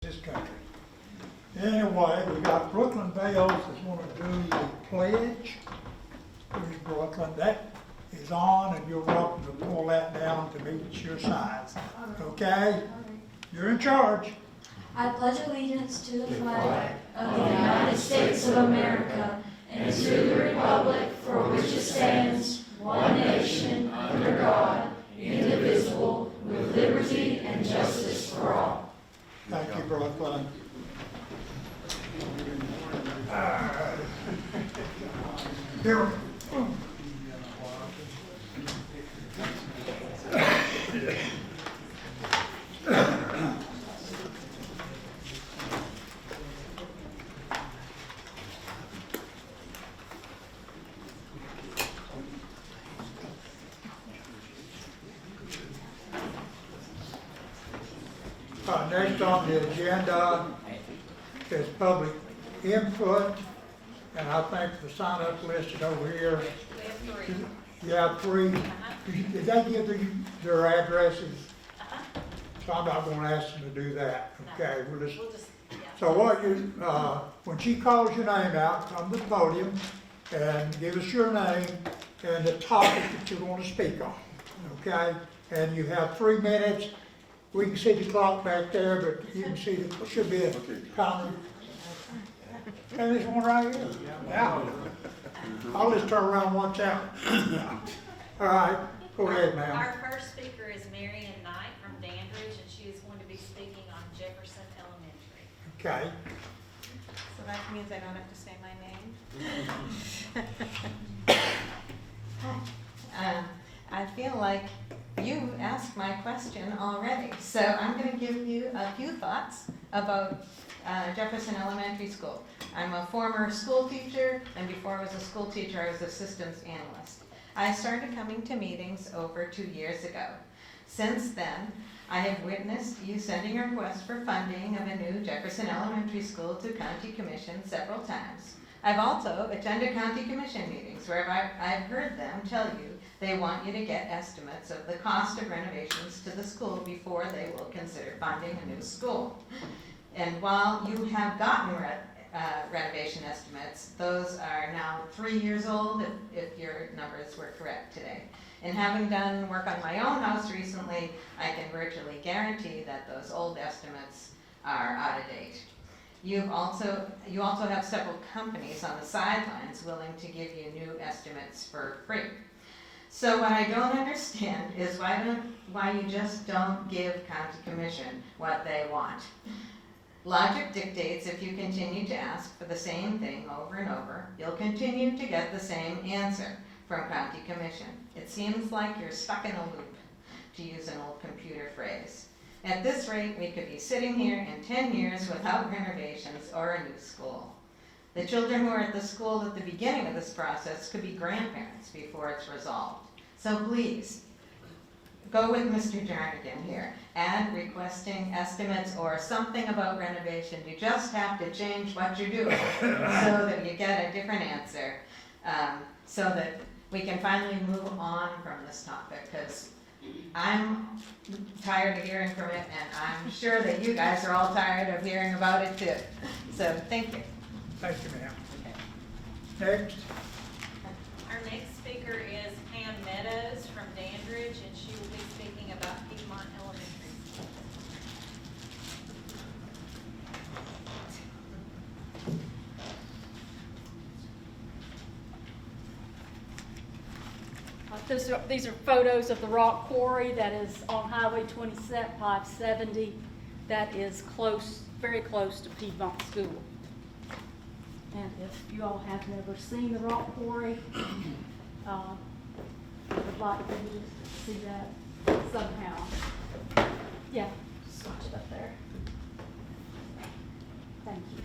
this country. Anyway, we got Brooklyn Vales is going to do the pledge. Here's Brooklyn. That is on, and you're welcome to pull that down to meet your size. Okay? You're in charge. I pledge allegiance to the flag of the United States of America and to the republic for which it stands, one nation, under God, indivisible, with liberty and justice for all. Thank you, Brooklyn. Here. Next on the agenda is public input, and I think the sign-up listed over here. We have three. You have three. Did they give their addresses? So I'm not going to ask them to do that. Okay, We'll just, yeah. so what you, when she calls your name out, come to the podium and give us your name and the topic that you want to speak on. Okay, and you have 3 minutes. We can see the clock back there, but you can see the, should be a counter. And there's one right here. Yeah. I'll just turn around and watch out. All right, go ahead, ma'am. Our first speaker is Marion Knight from Dandridge, and she is going to be speaking on Jefferson Elementary. Okay. So that means I don't have to say my name. I feel like you asked my question already, so I'm going to give you a few thoughts about Jefferson Elementary School. I'm a former school teacher, and before I was a school teacher, I was a systems analyst. I started coming to meetings over 2 years ago. Since then, I have witnessed you sending a request for funding of a new Jefferson Elementary School to County Commission several times. I've also attended County Commission meetings where I've heard them tell you they want you to get estimates of the cost of renovations to the school before they will consider funding a new school. And while you have gotten renovation estimates, those are now 3 years old, if your numbers were correct today. And having done work on my own house recently, I can virtually guarantee that those old estimates are out of date. You also have several companies on the sidelines willing to give you new estimates for free. So what I don't understand is why you just don't give County Commission what they want. Logic dictates if you continue to ask for the same thing over and over, you'll continue to get the same answer from County Commission. It seems like you're stuck in a loop, to use an old computer phrase. At this rate, we could be sitting here in 10 years without renovations or a new school. The children who are at the school at the beginning of this process could be grandparents before it's resolved. So please, go with Mr. Jarnigan here. Add requesting estimates or something about renovation. You just have to change what you're doing so that you get a different answer, so that we can finally move on from this topic, because I'm tired of hearing from it, and I'm sure that you guys are all tired of hearing about it too. So thank you. Thank you, ma'am. Okay. Next. Our next speaker is Pam Meadows from Dandridge, and she will be speaking about Piedmont Elementary. These are photos of the rock quarry that is on Highway 570 that is close, very close to Piedmont School. And if you all have never seen the rock quarry, I would like for you to see that somehow. Yeah, just watch it up there. Thank you.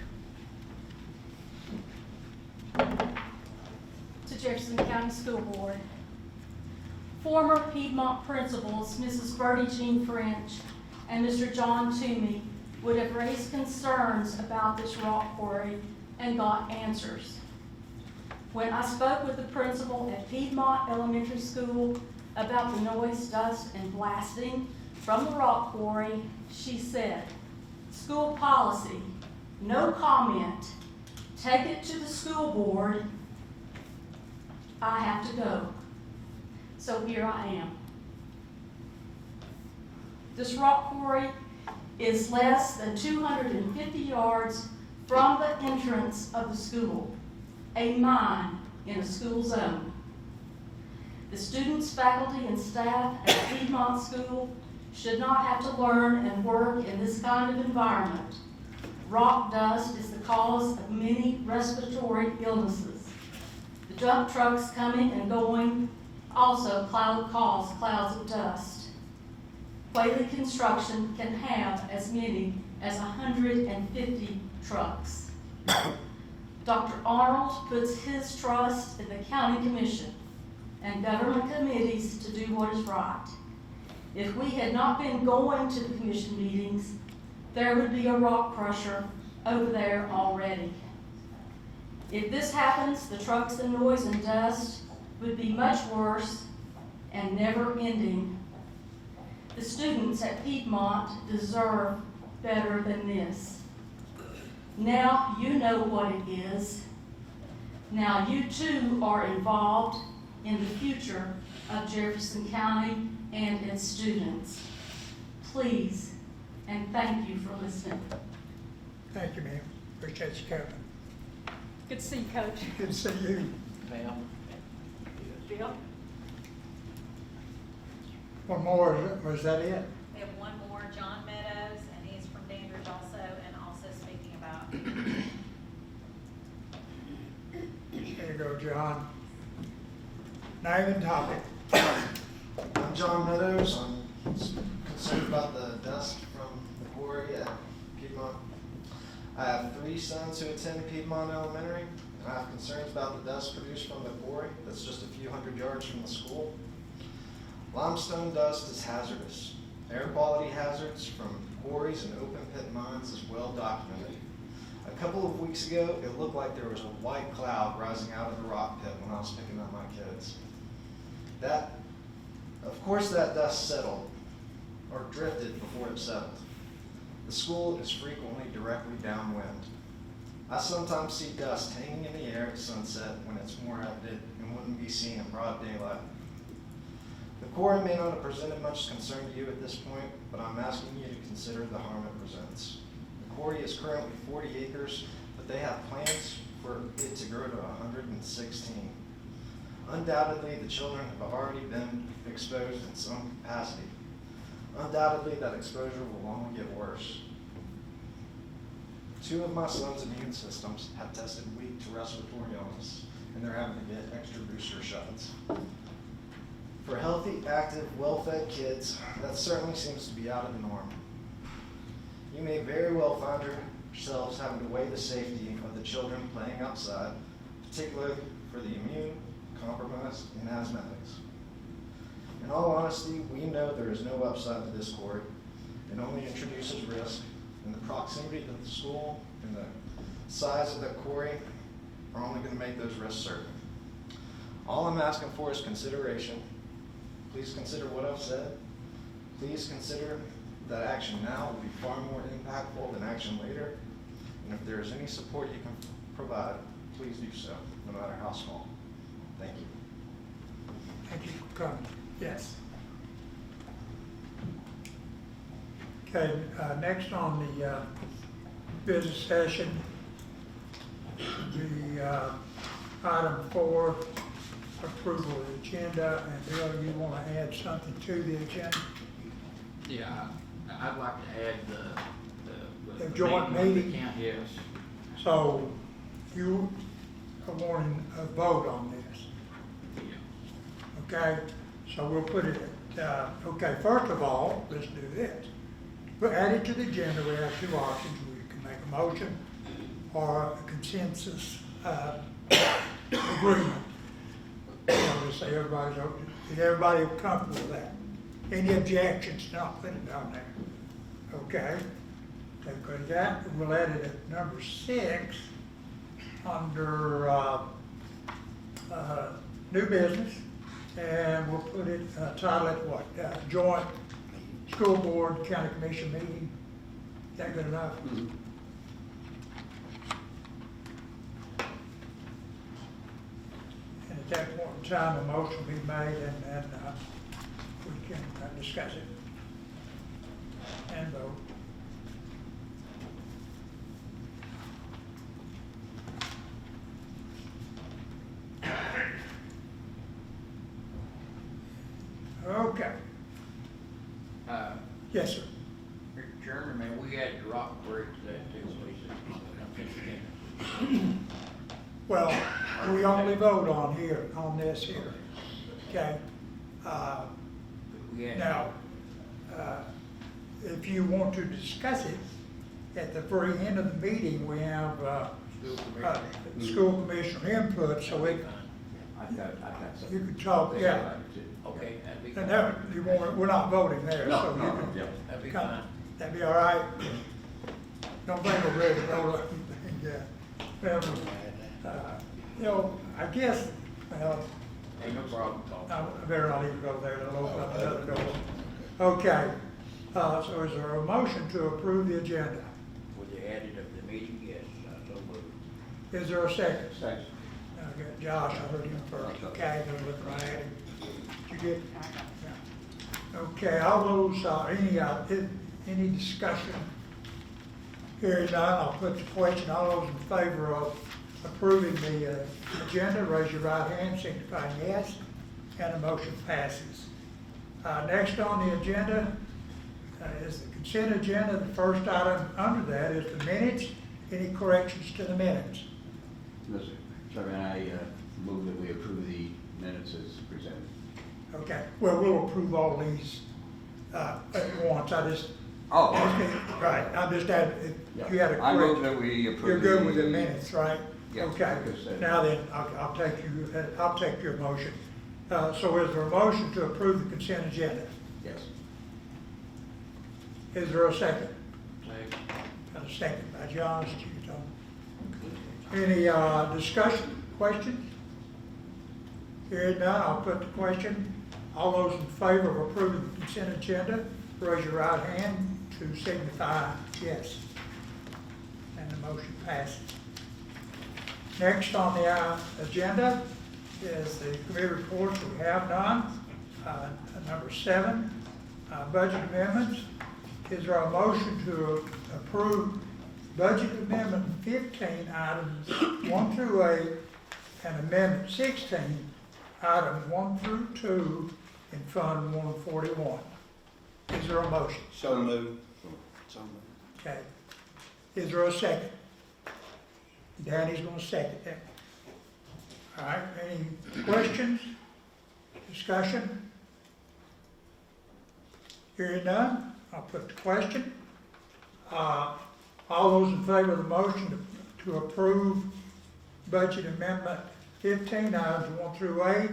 To Jefferson County School Board. Former Piedmont principals, Mrs. Bertie Jean French and Mr. John Toomey, would have raised concerns about this rock quarry and got answers. When I spoke with the principal at Piedmont Elementary School about the noise, dust, and blasting from the rock quarry, she said, school policy, no comment, take it to the school board, I have to go. So here I am. This rock quarry is less than 250 yards from the entrance of the school, a mine in a school zone. The students, faculty, and staff at Piedmont School should not have to learn and work in this kind of environment. Rock dust is the cause of many respiratory illnesses. The dump trucks coming and going also cause clouds of dust. Whaley Construction can have as many as 150 trucks. Dr. Arnold puts his trust in the county commission and government committees to do what is right. If we had not been going to the commission meetings, there would be a rock crusher over there already. If this happens, the trucks and noise and dust would be much worse and never ending. The students at Piedmont deserve better than this. Now you know what it is. Now you too are involved in the future of Jefferson County and its students. Please, and thank you for listening. Thank you, ma'am. Appreciate you coming. Good to see you, Coach. Good to see you. Bill? One more, was that it? We have one more, John Meadows, and he's from Dandridge also, and also speaking about. There you go, John. Name and topic. I'm John Meadows. I'm concerned about the dust from the quarry at Piedmont. I have 3 sons who attend Piedmont Elementary, and I have concerns about the dust produced from the quarry that's just a few hundred yards from the school. Limestone dust is hazardous. Air quality hazards from quarries and open pit mines is well documented. A couple of weeks ago, it looked like there was a white cloud rising out of the rock pit when I was picking up my kids. Of course that dust settled, or drifted before it settled. The school is frequently directly downwind. I sometimes see dust hanging in the air at sunset when it's more evident and wouldn't be seen in broad daylight. The quarry may not have presented much concern to you at this point, but I'm asking you to consider the harm it presents. The quarry is currently 40 acres, but they have plans for it to grow to 116. Undoubtedly, the children have already been exposed in some capacity. Undoubtedly, that exposure will only get worse. 2 of my sons' immune systems have tested weak to respiratory illness, and they're having to get extra booster shots. For healthy, active, well-fed kids, that certainly seems to be out of the norm. You may very well find yourselves having to weigh the safety of the children playing outside, particularly for the immune compromised and asthmatics. In all honesty, we know there is no upside to this quarry. It only introduces risk, and the proximity to the school and the size of the quarry are only going to make those risks certain. All I'm asking for is consideration. Please consider what I've said. Please consider that action now will be far more impactful than action later. And if there is any support you can provide, please do so, no matter how small. Thank you. Thank you for coming. Yes. Okay, next on the business session, the item 4, approval of the agenda. And Bill, you want to add something to the agenda? Yeah, I'd like to add The joint meeting? Yes. So you are wanting a vote on this, Yeah. okay? So we'll put it, okay, first of all, let's do this. We'll add it to the agenda. We have 2 options. We can make a motion or a consensus agreement. I'll just say everybody's, is everybody comfortable with that? Any objections, not put it down there. Okay? Okay, that, we'll add it at number 6 under new business. And we'll put it, title it what? Joint School Board County Commission meeting. Is that good enough? And at that point in time, a motion will be made and we can discuss it and vote. Okay, yes, sir. Mr. Chairman, man, we had the rock bridge that too, please. Well, we only vote on here, on this here, okay? We had. Now, if you want to discuss it, at the very end of the meeting, we have School committee. school commissioner input, so we, I've got some. you can talk, yeah. Okay, that'd be And fine. that, you want, we're not voting there, No, so no, you no, can yeah. That'd be come. fine. That'd be all right? Don't think we're ready to roll up anything, yeah. Well, you know, I guess, well, Ain't no problem, Tom. I better not even go there, it'll open up another door. Okay, so is there a motion to approve the agenda? With the added of the meeting, yes, so moved. Is there a second? Second. Okay, Josh, I heard him first, okay, they're looking right at him. Did you get? Yeah. Okay, all those, any discussion? Hearing none, I'll put the question, all those in favor of approving the agenda, raise your right hand, signifying yes, and the motion passes. Next on the agenda is the consent agenda. The first item under that is the minutes. Any corrections to the minutes? Mr. Chairman, I move that we approve the minutes as presented. Okay, well, we'll approve all these at once. I just, Oh. right, I'm just adding, if you had a I move correction. that we approve. You're good with the minutes, right? Yeah, Okay, because, now then, I'll take your motion. So is there a motion to approve the consent agenda? Yes. Is there a second? Second. Got a second by John, Any discussion, questions? Hearing none, I'll put the question. All those in favor of approving the consent agenda, raise your right hand to signify yes. And the motion passes. Next on the agenda is the committee reports. We have none. Number 7, budget amendments. Is there a motion to approve budget amendment 15, items 1 through 8, and amendment 16, items 1 through 2, in Fund 141? Is there a motion? So moved. So moved. Okay. Is there a second? Danny's gonna second that. All right, any questions, discussion? Hearing none, I'll put the question. All those in favor of the motion to approve budget amendment 15, items 1 through 8,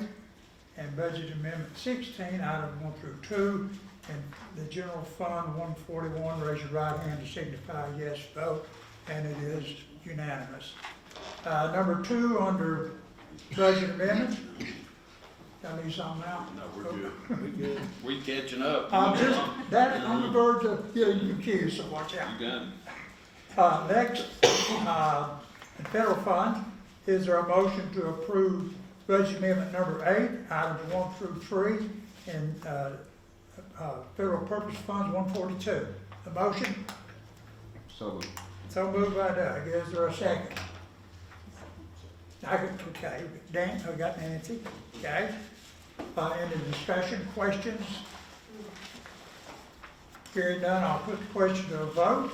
and budget amendment 16, items 1 through 2, and the general fund 141, raise your right hand to signify a yes vote, and it is unanimous. Number 2, under budget amendments. Y'all need something now? No, we're good. We good. We catching up. I'm on the verge of getting confused, so watch out. You got it. Next, in federal funds, is there a motion to approve budget amendment number 8, items 1 through 3, and federal purpose funds 142? The motion? So moved. So moved by Doug. Is there a second? Okay, Dan, I got Nancy. Okay. Any discussion, questions? Hearing none, I'll put the question to a vote.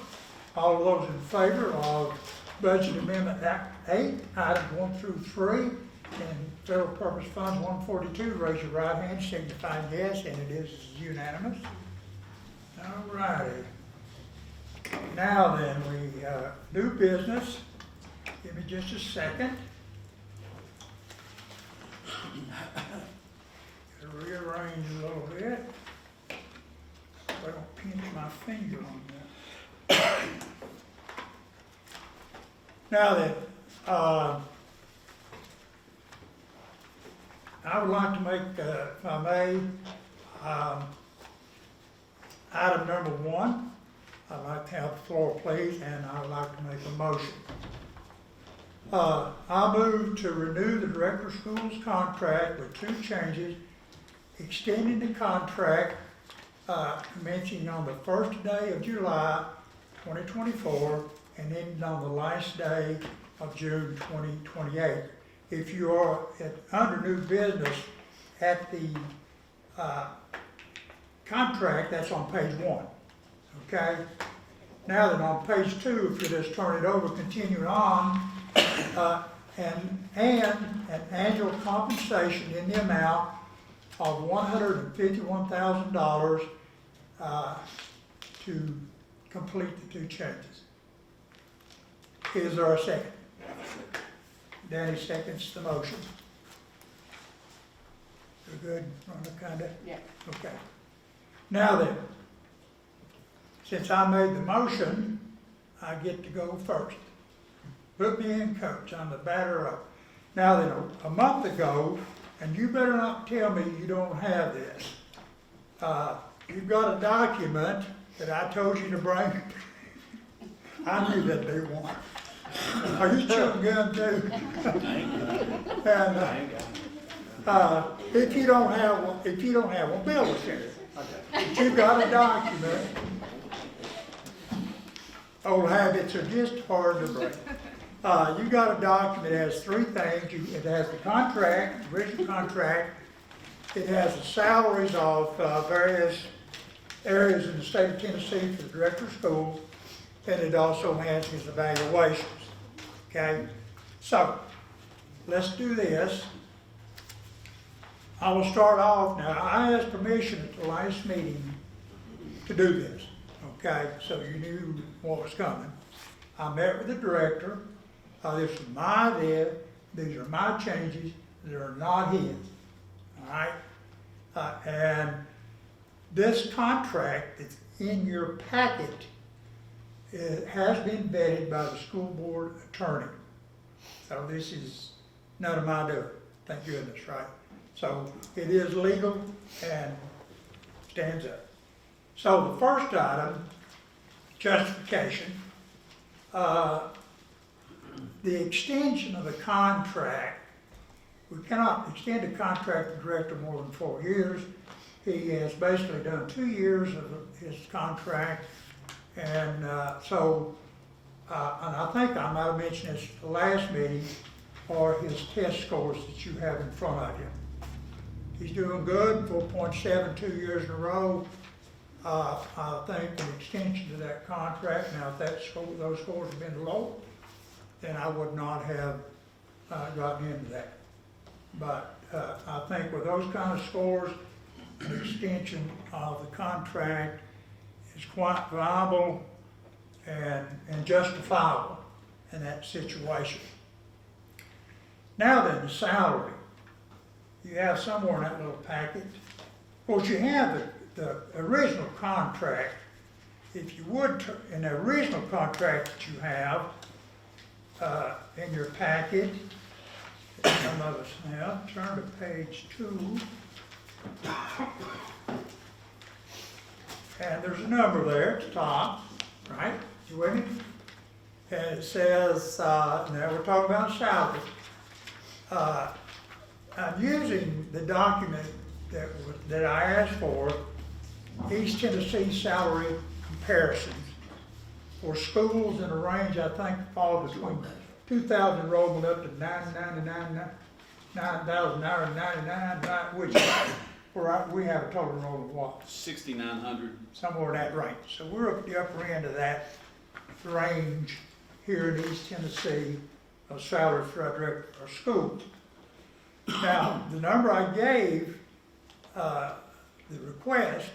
All of those in favor of budget amendment 8, items 1 through 3, and federal purpose funds 142, raise your right hand, signifying yes, and it is unanimous. All righty. Now then, we do business. Give me just a second. Gotta rearrange a little bit. So I don't pinch my finger on that. Now then, I would like to make, if I may, item number 1, I'd like to have the floor, please, and I'd like to make a motion. I move to renew the Director of Schools contract with 2 changes, extending the contract commencing on the first day of July 2024 and ending on the last day of June 2028. If you are under new business at the contract, that's on page 1. Okay? Now then, on page 2, if you just turn it over, continue on, and an annual compensation in the amount of $151,000 to complete the 2 changes. Is there a second? Danny seconds the motion. You're good, Rhonda, kinda? Yeah. Okay. Now then, since I made the motion, I get to go first. Put me in, coach, I'm the batter up. Now then, a month ago, and you better not tell me you don't have this, you've got a document that I told you to bring. I knew that'd be one. Are you chewing gum too? And, if you don't have one, Bill will share it. But you've got a document. Old habits are just hard to break. You got a document that has 3 things. It has the contract, the original contract. It has the salaries of various areas in the state of Tennessee for the director of schools. And it also has his evaluations. Okay? So, let's do this. I will start off now. I asked permission at the last meeting to do this. Okay? So you knew what was coming. I met with the director. This is my idea. These are my changes. They're not his. All right? And this contract that's in your packet, it has been vetted by the school board attorney. So this is none of my doing, thank goodness, right? So it is legal and stands up. So the first item, justification, the extension of the contract. We cannot extend a contract with the director more than 4 years. He has basically done 2 years of his contract. And and I think I might have mentioned this at the last meeting, are his test scores that you have in front of you. He's doing good, 4.72 years in a row. I think an extension to that contract, now if those scores have been low, then I would not have gotten into that. But I think with those kind of scores, an extension of the contract is quite viable and justifiable in that situation. Now then, the salary. You have somewhere in that little packet. Of course, you have the original contract. If you would, in the original contract that you have in your packet, that some of us have, turn to page 2. And there's a number there at the top, right? You with me? And it says, now we're talking about salary. I'm using the document that I asked for, East Tennessee salary comparisons for schools in a range, I think, fall between 2,000 enrollment up to 9,999, which we have a total enrollment of what? 6,900. Somewhere in that range. So we're at the upper end of that range here in East Tennessee of salary for our director of schools. Now, the number I gave, the request,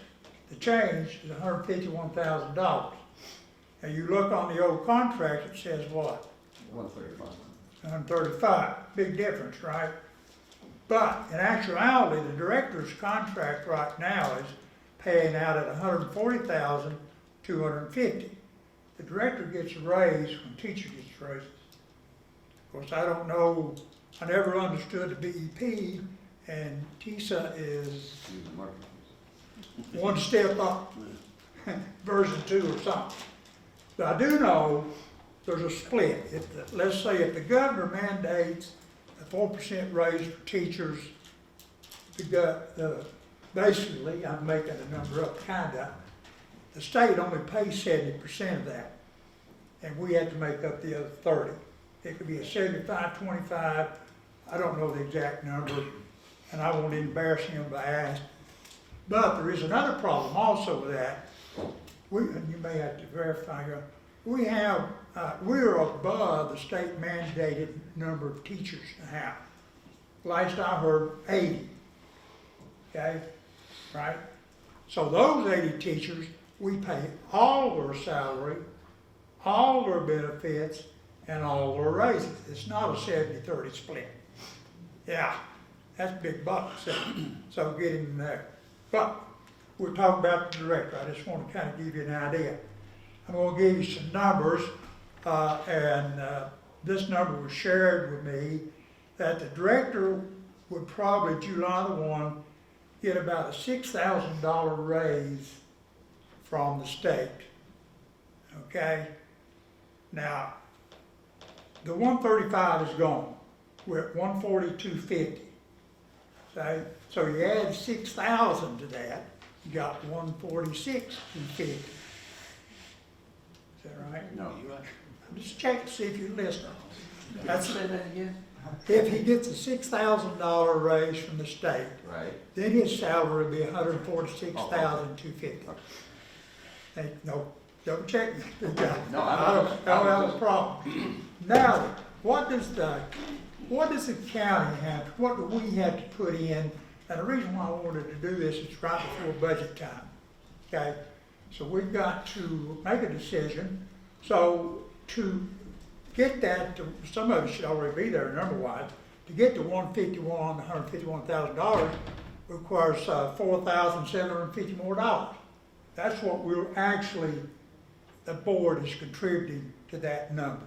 the change is $151,000. Now you look on the old contract, it says what? 135. 135, big difference, right? But in actuality, the director's contract right now is paying out at $140,250. The director gets a raise when teacher gets raises. Of course, I don't know, I never understood the BEP, and TISA is one step up. version 2 or something. But I do know there's a split. Let's say if the governor mandates a 4% raise for teachers, basically, I'm making a number up, kinda, the state only pays 70% of that, and we have to make up the other 30. It could be a 75-25, I don't know the exact number, and I won't embarrass him by asking. But there is another problem also with that. And you may have to verify here. We're above the state mandated number of teachers to have. Last I heard, 80. Okay, right? So those 80 teachers, we pay all their salary, all their benefits, and all their raises. It's not a 70-30 split. Yeah, that's big bucks. So get him there. But we're talking about the director. I just want to kind of give you an idea. I'm going to give you some numbers, and this number was shared with me that the director would probably July the 1 get about a $6,000 raise from the state. Okay? Now, the 135 is gone. We're at 142.50. So you add 6,000 to that, you got 146.50. Is that right? No. I'm just checking to see if you're listening. Say that again? If he gets a $6,000 raise from the state, Right. then his salary would be $146,250. Hey, no, double check. No, I don't have a problem. Now, what does the county have, what do we have to put in? And the reason why I wanted to do this is right before budget time, okay? So we've got to make a decision. So to get that, some of it should already be there number-wise, to get to $151,000 requires $4,750 more dollars. That's what the board is contributing to that number.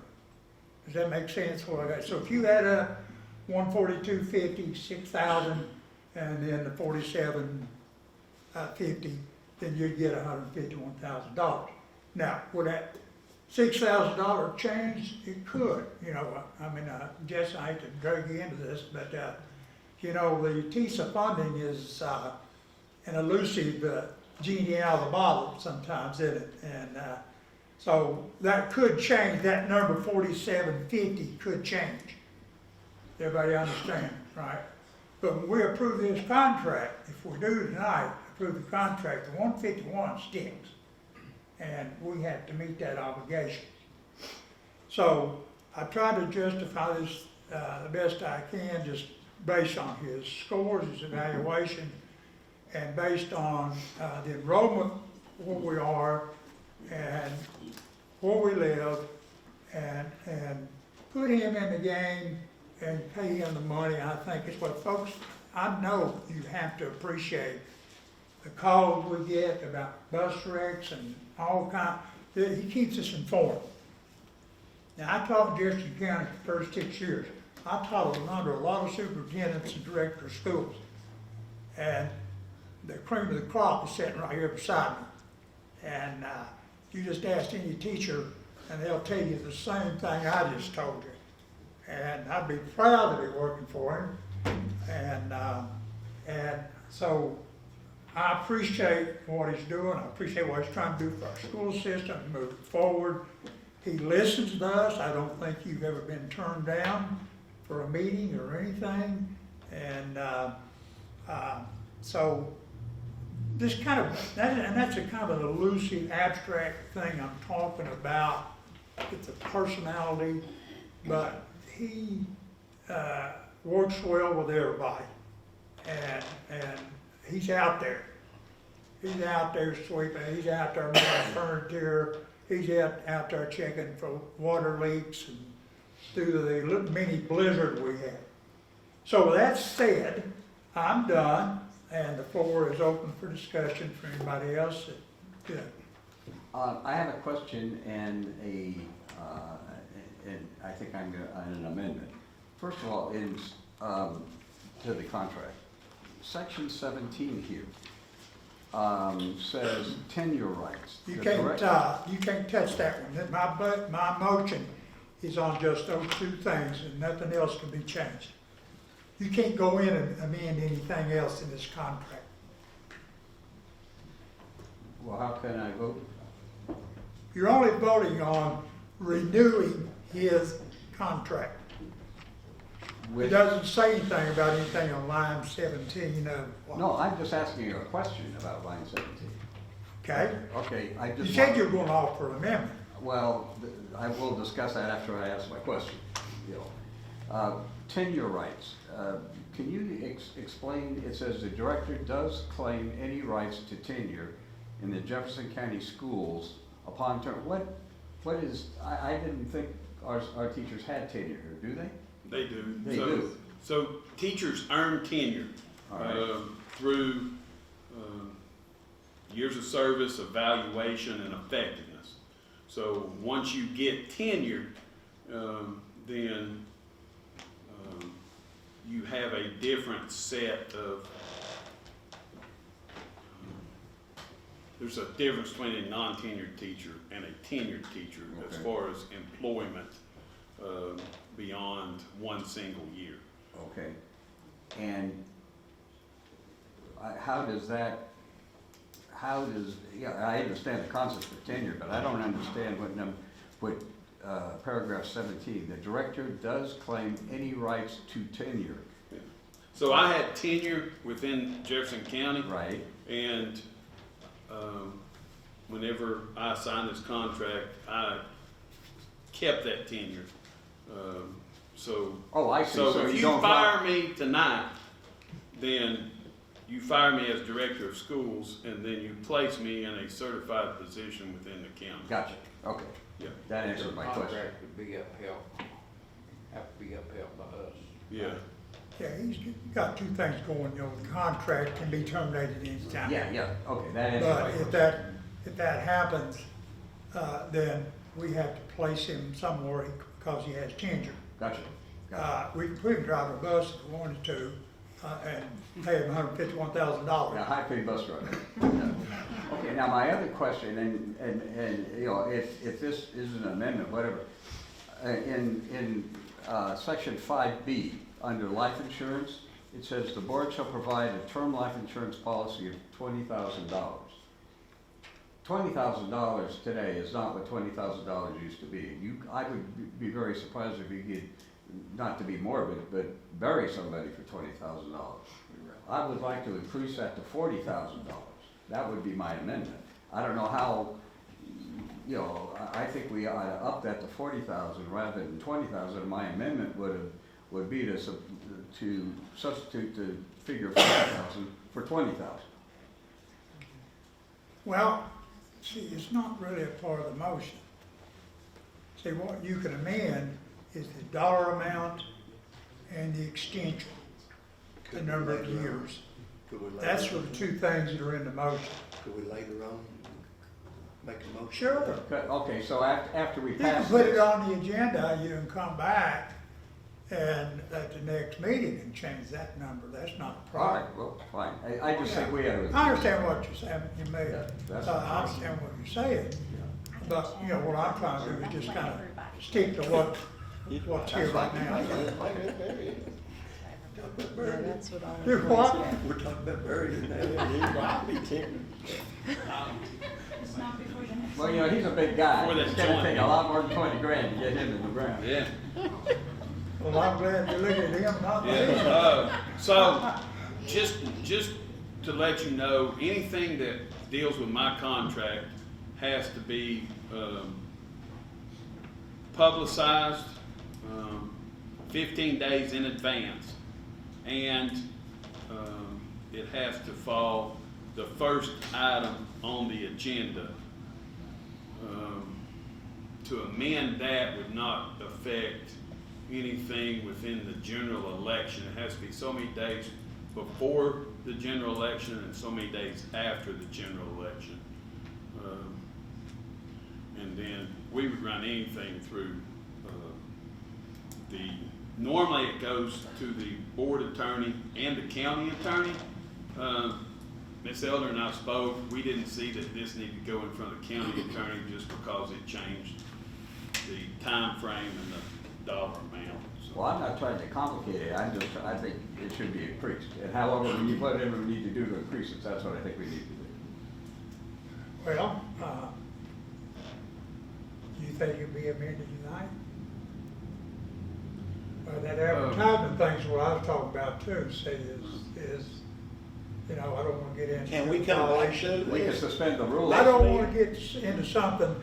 Does that make sense? So if you add up 142.50, 6,000, and then the 47.50, then you'd get $151,000. Now, would that $6,000 change? It could. Jess, I hate to drag you into this, but the TISA funding is an elusive genie out of the bottle sometimes, isn't it? And so that could change. That number 47.50 could change. Everybody understand, right? But when we approve this contract, if we do tonight, approve the contract, the 151 sticks. And we have to meet that obligation. So I try to justify this the best I can, just based on his scores, his evaluation, and based on the enrollment, where we are, and where we live, and put him in the game and pay him the money. I think it's what folks, I know you have to appreciate the calls we get about bus wrecks and all kinds. He keeps us informed. Now, I taught in Jefferson County for 36 years. I taught under a lot of superintendents and directors of schools. And the cream of the crop is sitting right here beside me. And you just ask any teacher, and they'll tell you the same thing I just told you. And I'd be proud to be working for him. And so I appreciate what he's doing. I appreciate what he's trying to do for our school system, moving forward. He listens to us. I don't think you've ever been turned down for a meeting or anything. And so this kind of, that's a kind of an elusive, abstract thing I'm talking about. It's a personality, but he works well with everybody. And he's out there. He's out there sweeping. He's out there moving furniture. He's out there checking for water leaks and through the little mini blizzard we had. So with that said, I'm done, and the floor is open for discussion for anybody else. I have a question and I think I'm an amendment. First of all, to the contract, section 17 here. says tenure rights. You The can't, direct- you can't touch that one. My motion is on just those two things, and nothing else can be changed. You can't go in and amend anything else in this contract. Well, how can I vote? You're only voting on renewing his contract. It With- doesn't say anything about anything on line 17 of what? No, I'm just asking you a question about line 17. Okay? Okay, I You just. said want- you were going to offer an amendment. Well, I will discuss that after I ask my question. You know. Tenure rights. Can you explain, it says the director does claim any rights to tenure in the Jefferson County schools upon term. What is, I didn't think our teachers had tenure here, do they? They do. They So- do. So teachers earn tenure All right. through years of service, evaluation, and effectiveness. So once you get tenure, then you have a different set of, there's a difference between a non-tenured teacher and a tenured teacher as Okay. far as employment beyond one single year. Okay. And how does, yeah, I understand the concept of tenure, but I don't understand what paragraph 17, the director does claim any rights to tenure. So I had tenure within Jefferson County, Right. and whenever I signed this contract, I kept that tenure. Oh, I see. So if you don't fire me tonight, then you fire me as director of schools, and then you place me in a certified position within the county. Gotcha. Okay. Yeah. That answered my Your question. contract would be upheld, have to be upheld by us. Yeah. Yeah, he's got two things going, you know, the contract can be terminated anytime. Yeah, okay, that answers my But question. if that happens, then we have to place him somewhere because he has tenure. Gotcha. We can put him drive a bus if we wanted to, and pay him $151,000. Yeah, high-paid bus driver. Okay, now my other question, and you know, if this is an amendment, whatever, in section 5B, under life insurance, it says the board shall provide a term life insurance policy of $20,000. $20,000 today is not what $20,000 used to be. I would be very surprised if you could, not to be morbid, but bury somebody for $20,000. I would like to increase that to $40,000. That would be my amendment. I don't know how, you know, I think we ought to up that to 40,000 rather than 20,000. My amendment would be to substitute the figure 40,000 for 20,000. Well, see, it's not really a part of the motion. See, what you can amend is the dollar amount and the extension, the number of years. That's for the two things that are in the motion. Could we later on make a motion? Sure. Okay, so after we You can pass put it this, on the agenda, you can come back and at the next meeting and change that number. That's not a all right, problem. well, fine. I just think we had I understand what you're saying, you may, Yeah, that's I understand what you're saying. But, you know, what I'm trying to do is just kind of stick to what's here right now. Do what? We're talking about burying that. Well, you know, he's a big guy. Before that It's gonna joint. take a lot more than 20 grand to get him in the ground. Yeah. Well, I'm glad you look at him, not me. So, just to let you know, anything that deals with my contract has to be publicized 15 days in advance, and it has to fall the first item on the agenda. To amend that would not affect anything within the general election. It has to be so many days before the general election and so many days after the general election. And then we would run anything through normally it goes to the board attorney and the county attorney. Ms. Elder and I spoke, we didn't see that this needed to go in front of the county attorney just because it changed the time frame and the dollar amount. So- Well, I'm not trying to complicate it, I think it should be increased. And however, whatever we need to do to increase it, that's what I think we need to do. Well, do you think it'll be amended tonight? Well, that advertisement thing's what I was talking about too, see, is, you know, I don't wanna get into. Can we come back to We can this? suspend the rules. I don't wanna get into something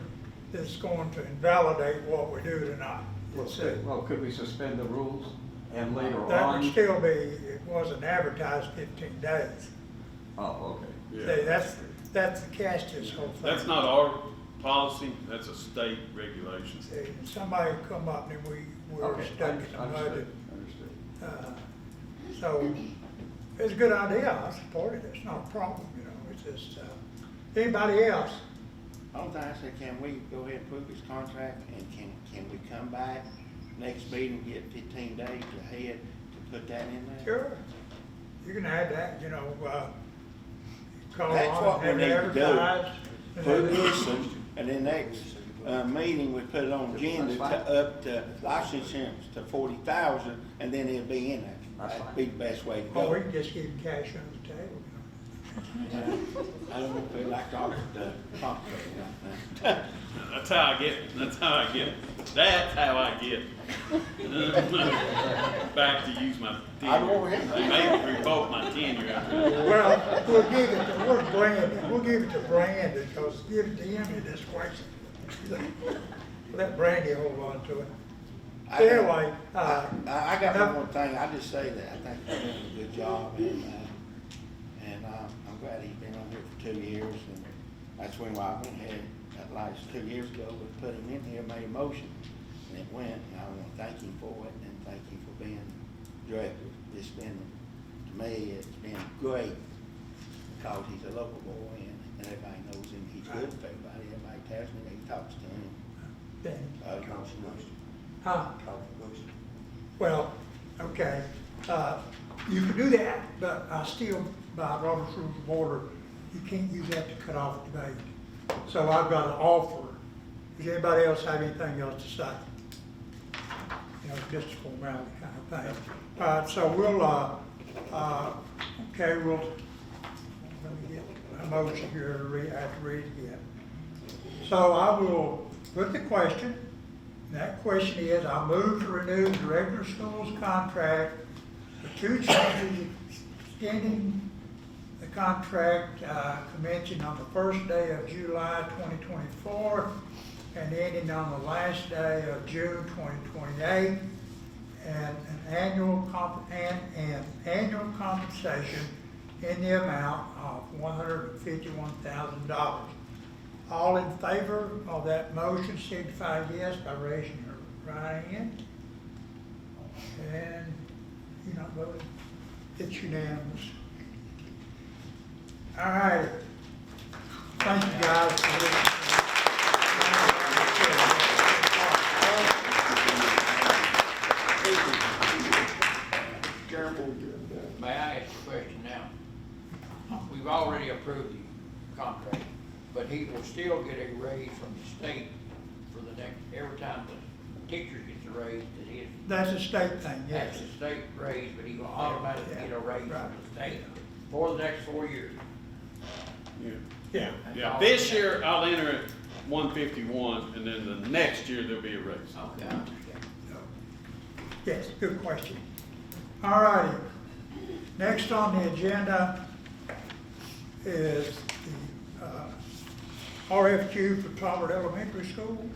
that's going to invalidate what we do tonight. It's, Well, could we suspend the rules and later that would on? still be, it wasn't advertised 15 days. Oh, okay. Yeah. See, that's the catch to this whole thing. That's not our policy, that's a state regulation. See, somebody come up and we're Okay, stuck in the mud. understood, understood. So, it's a good idea, I support it, it's not a problem, you know, it's just, anybody else? Only thing I said, can we go ahead and approve his contract, and can we come back next meeting, get 15 days ahead to put that in there? Sure, you can add that, you know, call That's what on we and need to do. advertise. Put this, and then next, meeting, we put it on agenda to up to license insurance to 40,000, and then it'll be in there. That's That'd fine. be the best way to Or we go. can just give him cash on the table, I don't want to feel like talking to contract. That's how I get, that's how I get, that's how I get back to use my I don't tenure. want They may revoke my tenure after you know. Well, we'll give it to, where's Brandon? We'll give it to Brandon, because give it to him in this question. Let Brandy hold on to it. Anyway, I got one more thing, I just say that, I think he's doing a good job, and I'm glad he's been on here for 2 years, and that's when I went ahead, at last 2 years ago, we put him in here, made a motion, and it went, and I want to thank him for it, and thank him for being director. It's been, to me, it's been great, because he's a local boy, and everybody knows him, he's good for everybody tells me that he talks to him. huh? Well, okay, you can do that, but I still, by Robert's Rules of Order, you can't use that to cut off a debate. So I've got an offer. Does anybody else have anything else to say? You know, just a formality kind of thing. So we'll, okay, let me get a motion here to read, I have to read it again. So I will put the question. That question is, I move to renew the regular schools contract for 2 changes, extending the contract commencing on the first day of July 2024 and ending on the last day of June 2028, and an annual compensation in the amount of $151,000. All in favor of that motion signify yes by raising your right hand. And you're not voting. It's unanimous. All right. Thank you guys for May I ask a question now? We've already approved the contract, but he will still get a raise from the state for the next, every time the teacher gets a raise, that his, That's a state thing, yes. that's a state raise, but he will automatically get a raise from Right. the state for the next 4 years. Yeah. Yeah. Yeah, this year I'll enter at 151, and then the next year there'll be a raise. Okay, I understand. Yes, good question. All righty. Next on the agenda is the RFQ for Talbot Elementary School.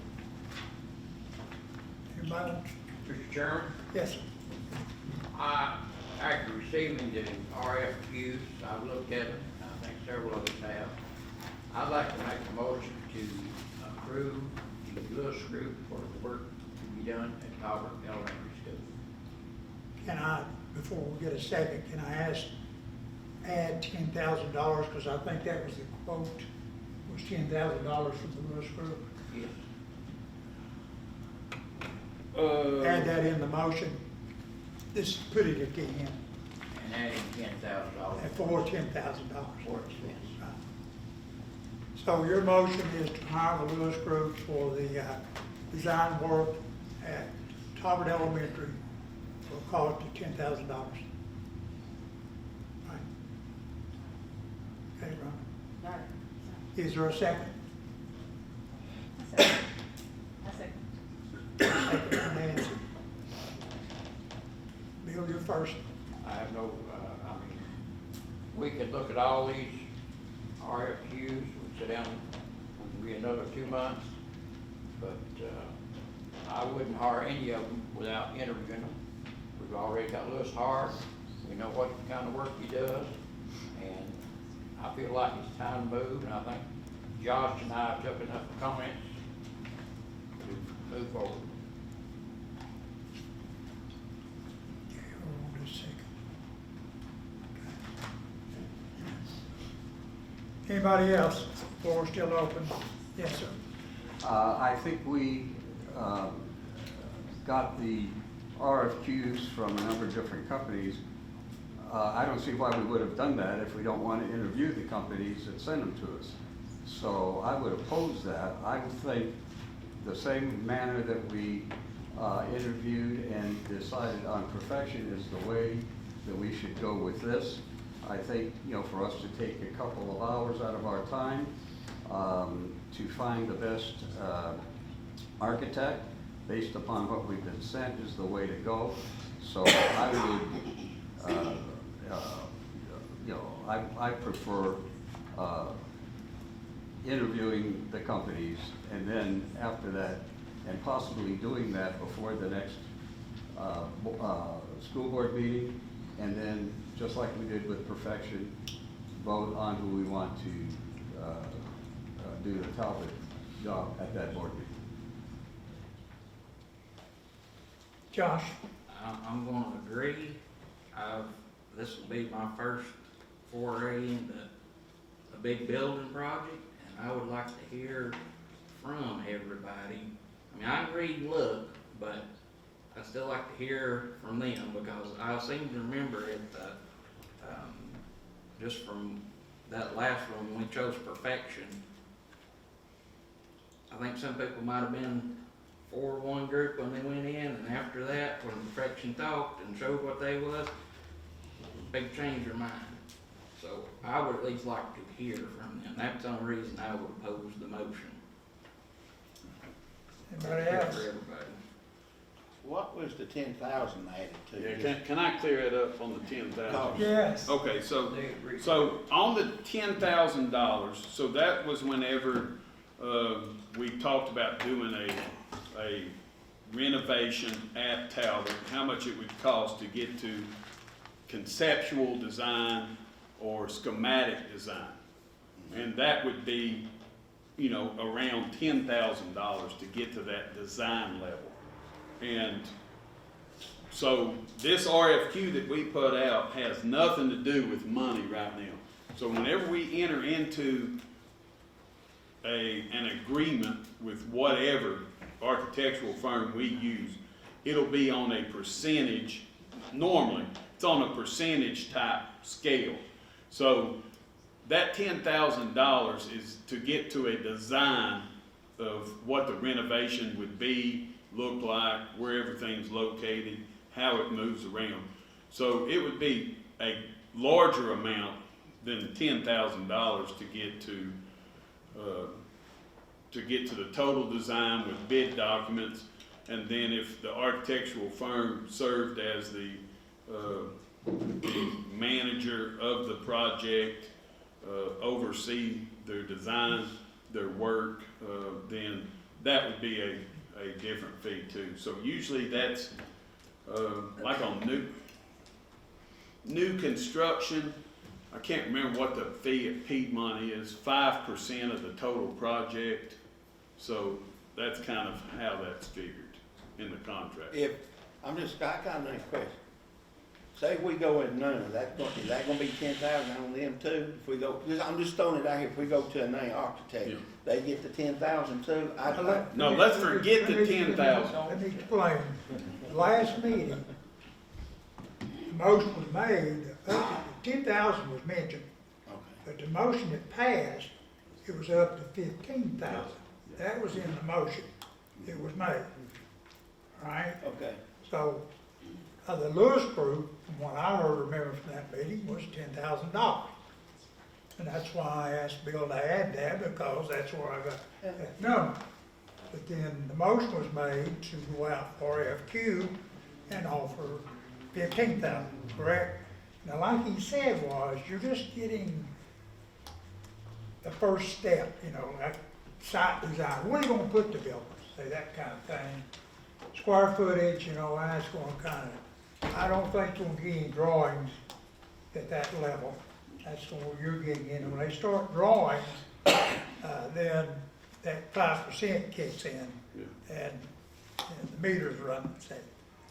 Anybody? Mr. Chairman, Yes, sir. after receiving the RFQs, I've looked at them, I think several of us have. I'd like to make a motion to approve the Lewis Group for the work to be done at Talbot Elementary School. Can I, before we get a second, can I add $10,000, because I think that was the quote, was $10,000 from the Lewis Group. Yes. Add that in the motion. Just put it at the end. and adding $10,000 for $10,000. for expense. So your motion is to hire the Lewis Group for the design work at Talbot Elementary for a cost of $10,000. Right. Okay, Ron. Is there a second? I said. Second from Nancy. Bill, you're first. I have no, I mean, we could look at all these RFQs, we sit down, would be another 2 months, but, I wouldn't hire any of them without interviewing them. We've already got Lewis Hart, we know what kind of work he does, and I feel like it's time to move, and I think Josh and I took enough comments to move forward. Okay, hold on just a second. Okay. Anybody else? Floor still open? Yes, sir. I think we got the RFQs from a number of different companies. I don't see why we would have done that if we don't want to interview the companies that send them to us. So I would oppose that. I would think the same manner that we interviewed and decided on perfection is the way that we should go with this. I think, you know, for us to take a couple of hours out of our time to find the best architect based upon what we've been sent is the way to go. So I would, you know, I prefer interviewing the companies and then after that, and possibly doing that before the next school board meeting, and then just like we did with perfection, vote on who we want to do the Talbot job at that board meeting. Josh? I'm going to agree. This will be my first foray into a big building project, and I would like to hear from everybody. I mean, I can read and look, but I still like to hear from them because I seem to remember it, just from that last one when we chose perfection. I think some people might have been for one group when they went in, and after that, when perfection talked and showed what they was, big change their mind. So I would at least like to hear from them. That's the only reason I would oppose the motion. Anybody else? For everybody. What was the 10,000 added to? Yeah, can I clear it up on the 10,000? Yes. Okay, so on the $10,000, so that was whenever we talked about doing a renovation at Talbot, how much it would cost to get to conceptual design or schematic design. And that would be, you know, around $10,000 to get to that design level. And so this RFQ that we put out has nothing to do with money right now. So whenever we enter into an agreement with whatever architectural firm we use, it'll be on a percentage, normally, it's on a percentage type scale. So that $10,000 is to get to a design of what the renovation would be, look like, where everything's located, how it moves around. So it would be a larger amount than $10,000 to get to the total design with bid documents, and then if the architectural firm served as the manager of the project, oversee their design, their work, then that would be a different fee too. So usually that's like on new construction. I can't remember what the fee at Piedmont is, 5% of the total project. So that's kind of how that's figured in the contract. I kind of need a question. Say if we go at none, is that gonna be 10,000 on them too? If we go, I'm just throwing it out here, if we go to a name architect, Yeah. they get the 10,000 too? No, let's forget the 10,000. Let me explain. Last meeting, the motion was made to 10,000 was mentioned, Okay. but the motion that passed, it was up to 15,000. That was in the motion that was made, right? Okay. So, the Lewis group, from what I remember from that meeting, was $10,000. And that's why I asked Bill to add that, because that's where I got that number. But then the motion was made to go out for RFQ and offer 15,000, correct? Now, like he said was, you're just getting the first step, you know, like site design. Where are you gonna put the buildings? Say that kind of thing. Square footage, you know, that's gonna kind of, I don't think you're gonna get any drawings at that level. That's where you're getting in. When they start drawings, then that 5% kicks in and the meters run.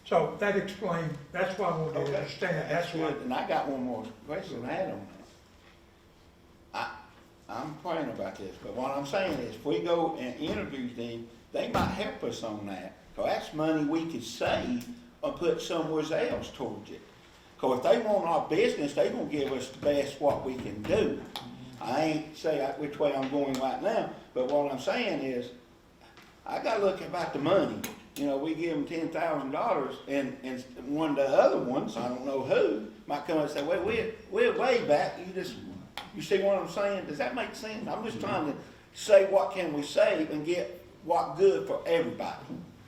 So that explains, that's why I wanted to understand. That's why. good, and I got one more question to add on that. I'm praying about this, but what I'm saying is, if we go and interview them, they might help us on that. Cause that's money we could save or put somewhere else towards it. Cause if they want our business, they gonna give us the best what we can do. I ain't say which way I'm going right now, but what I'm saying is, I gotta look about the money. You know, we give them $10,000, and one of the other ones, I don't know who, might come and say, well, we're way back. You see what I'm saying? Does that make sense? I'm just trying to say what can we save and get what good for everybody.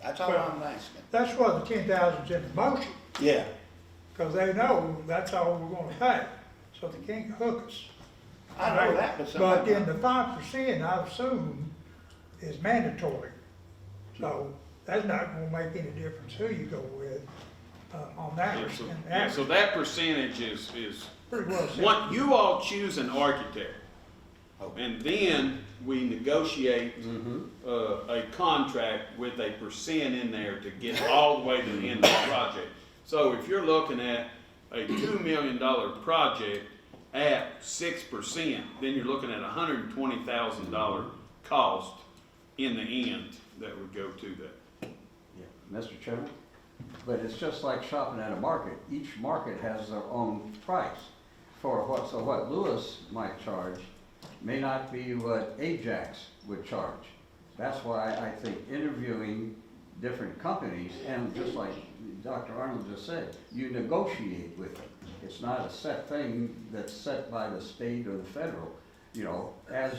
That's all I'm asking. That's why the 10,000's in the motion, Yeah. because they know that's all we're gonna pay, so they can't hook us. I know that, but But then the 5%, I assume, is mandatory. So that's not gonna make any difference who you go with, on that. So that percentage is Pretty well said. what, you all choose an architect. And then we negotiate a contract with a percent in there to get all the way to the end of the project. So if you're looking at a $2 million project at 6%, then you're looking at $120,000 cost in the end that would go to that. Yeah, Mr. Chairman, but it's just like shopping at a market. Each market has their own price for what, so what Lewis might charge may not be what Ajax would charge. That's why I think interviewing different companies, and just like Dr. Arnold just said, you negotiate with them. It's not a set thing that's set by the state or the federal. You know, as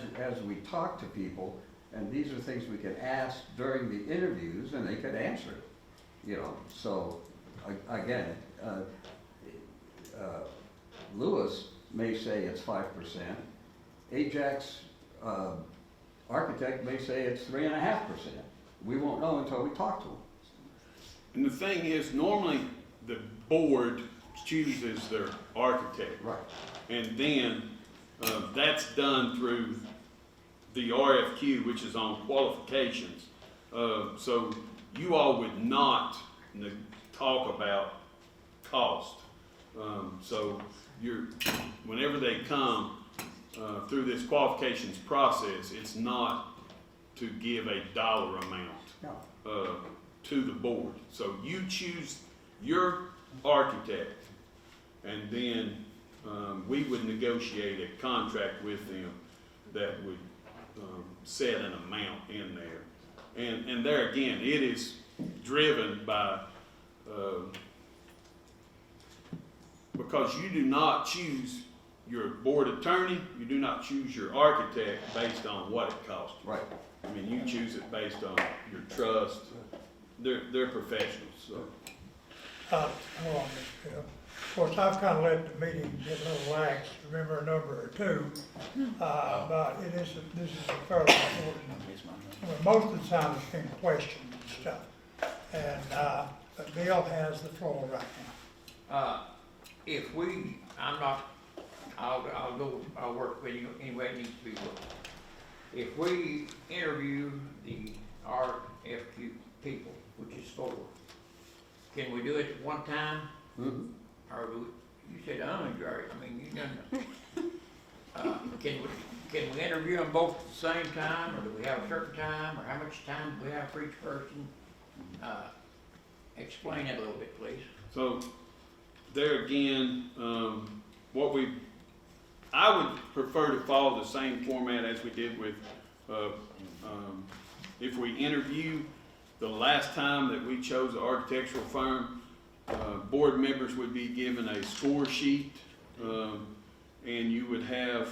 we talk to people, and these are things we can ask during the interviews, and they could answer it. You know, so again, Lewis may say it's 5%. Ajax architect may say it's 3.5%. We won't know until we talk to them. And the thing is, normally the board chooses their architect. Right. And then that's done through the RFQ, which is on qualifications. So you all would not talk about cost. So whenever they come through this qualifications process, it's not to give a dollar amount to the board. So you choose your architect, and then we would negotiate a contract with them that would set an amount in there. And there again, it is driven by, because you do not choose your board attorney, you do not choose your architect based on what it costs you. Right. I mean, you choose it based on your trust. They're professionals, so. Hold on, Mr. Bill. Of course, I've kind of let the meeting get a little lax, remember a number or two, but this is a fairly important. Well, most of the time it's been questioned and stuff. And, but Bill has the floor right now. If we, I'll work with you any way it needs to be worked. If we interview the RFQ people, which is 4, can we do it at one time? Mm-hmm. Or you said Jerry, I mean, you done, can we interview them both at the same time, or do we have a certain time, or how much time do we have for each person? Explain it a little bit, please. So there again, I would prefer to follow the same format as we did with, if we interview the last time that we chose an architectural firm, board members would be given a score sheet, and you would have,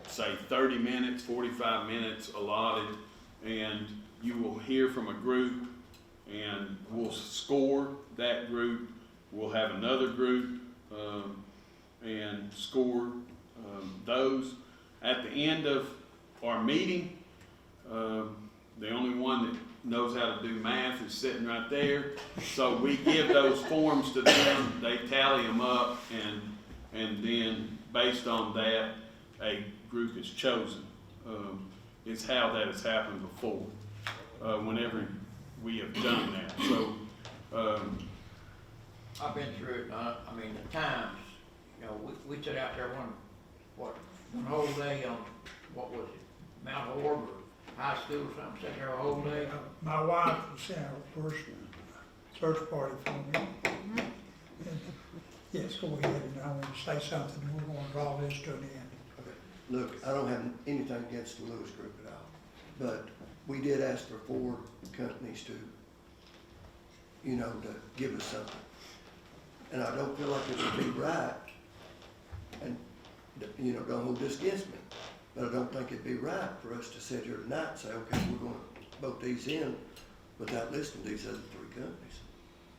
say, 30 minutes, 45 minutes allotted, and you will hear from a group, and we'll score that group. We'll have another group, and score those. At the end of our meeting, the only one that knows how to do math is sitting right there. So we give those forms to them, they tally them up, and then based on that, a group is chosen. It's how that has happened before, whenever we have done that. So, I've been through it, I mean, the times, you know, we sit out there one whole day on, what was it, Mount Orb or high school or something, sat there a whole day. My wife was our first search party for me. And, yes, go ahead, and I want to say something, and we're going to draw this to an end. Look, I don't have anything against the Lewis Group at all, but we did ask for 4 companies to, you know, to give us something. And I don't feel like it would be right, and, you know, don't hold this against me, but I don't think it'd be right for us to sit here tonight and say, okay, we're gonna vote these in without listing these other 3 companies.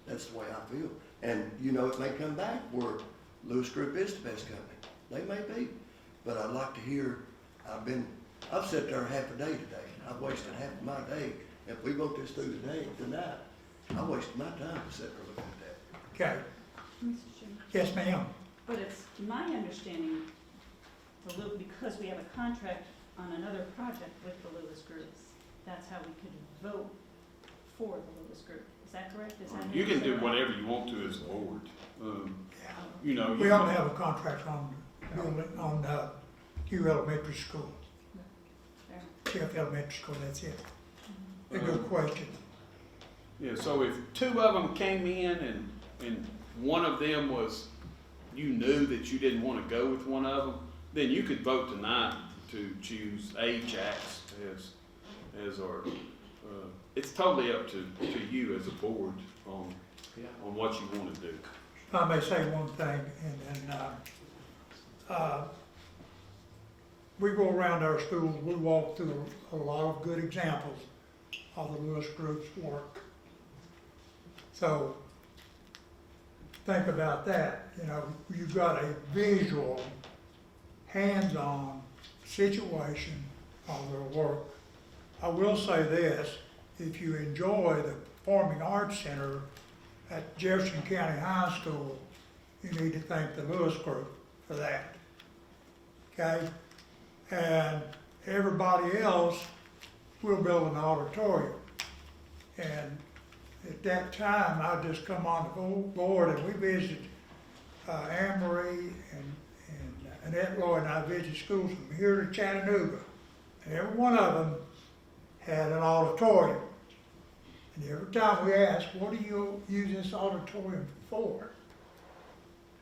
That's the way I feel. And, you know, it may come back where Lewis Group is the best company. They may be, but I'd like to hear, I've sat there half a day today. I've wasted half of my day. If we vote this through tonight, I wasted my time to sit there looking at that. Okay, Mr. Chairman, yes, ma'am. but it's my understanding, because we have a contract on another project with the Lewis Groups, that's how we could vote for the Lewis Group. Is that correct? Is that how you can do said that? whatever you want to as a board. You know, We only have a contract on Hugh Elementary School, Fair. Jeff Elementary School, that's it. A good question. Yeah, so if 2 of them came in and one of them was, you knew that you didn't want to go with one of them, then you could vote tonight to choose Ajax as our, it's totally up to you as a board on what you want to do. If I may say one thing, and then, we go around our schools, we walk through a lot of good examples of the Lewis Group's work. So, think about that, you know, you've got a visual, hands-on situation of their work. I will say this, if you enjoy the Performing Arts Center at Jefferson County High School, you need to thank the Lewis Group for that, okay? And everybody else will build an auditorium. And at that time, I just come on the board and we visited Anne Marie and Annette Lloyd and I visited schools from here to Chattanooga. And every one of them had an auditorium. And every time we asked, what do you use this auditorium for?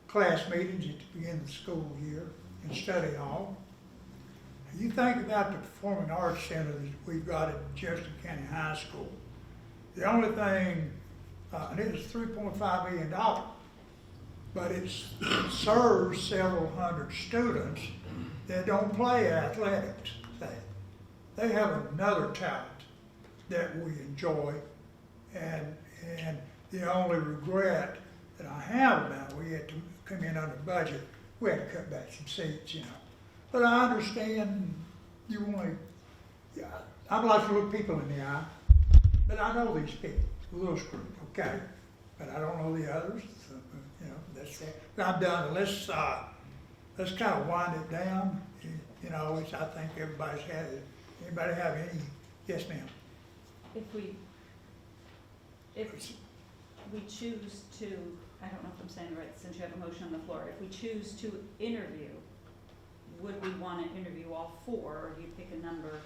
Class meetings at the beginning of the school year and study hall. You think about the Performing Arts Center that we've got at Jefferson County High School. The only thing, and it was $3.5 million, but it serves several hundred students that don't play athletics. They have another talent that we enjoy, and the only regret that I have about it, we had to come in under budget. We had to cut back some seats, you know. But I understand you want to, yeah, I'd like to look people in the eye, but I know these people, the Lewis Group, okay? But I don't know the others, so, you know, that's it. But I'm done. Let's kind of wind it down, you know, which I think everybody's had it. Anybody have any? Yes, ma'am. If we choose to, I don't know if I'm saying it right, since you have a motion on the floor, if we choose to interview, would we want to interview all 4, or do you pick a number of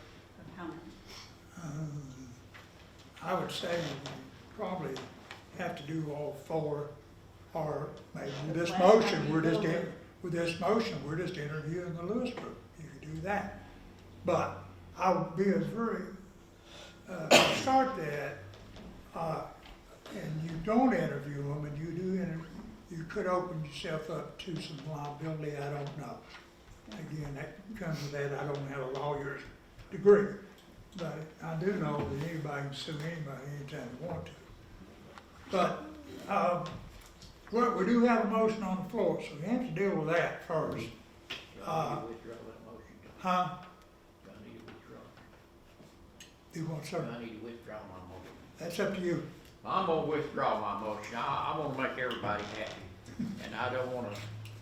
how many? I would say we probably have to do all 4 or maybe with The this last motion, time we're you just, voted. with this motion, we're just interviewing the Lewis group. You could do that. But I would be as very, start that, and you don't interview them, and you do you could open yourself up to some liability, I don't know. Again, that comes with that, I don't have a lawyer's degree, but I do know that anybody can sue anybody anytime they want to. But, we do have a motion on the floor, so we have to deal with that first. Do I need to withdraw that motion? Huh? Do I need to withdraw? You want, Do sir? I need to withdraw my motion? That's up to you. I'm gonna withdraw my motion. I wanna make everybody happy. And I don't wanna,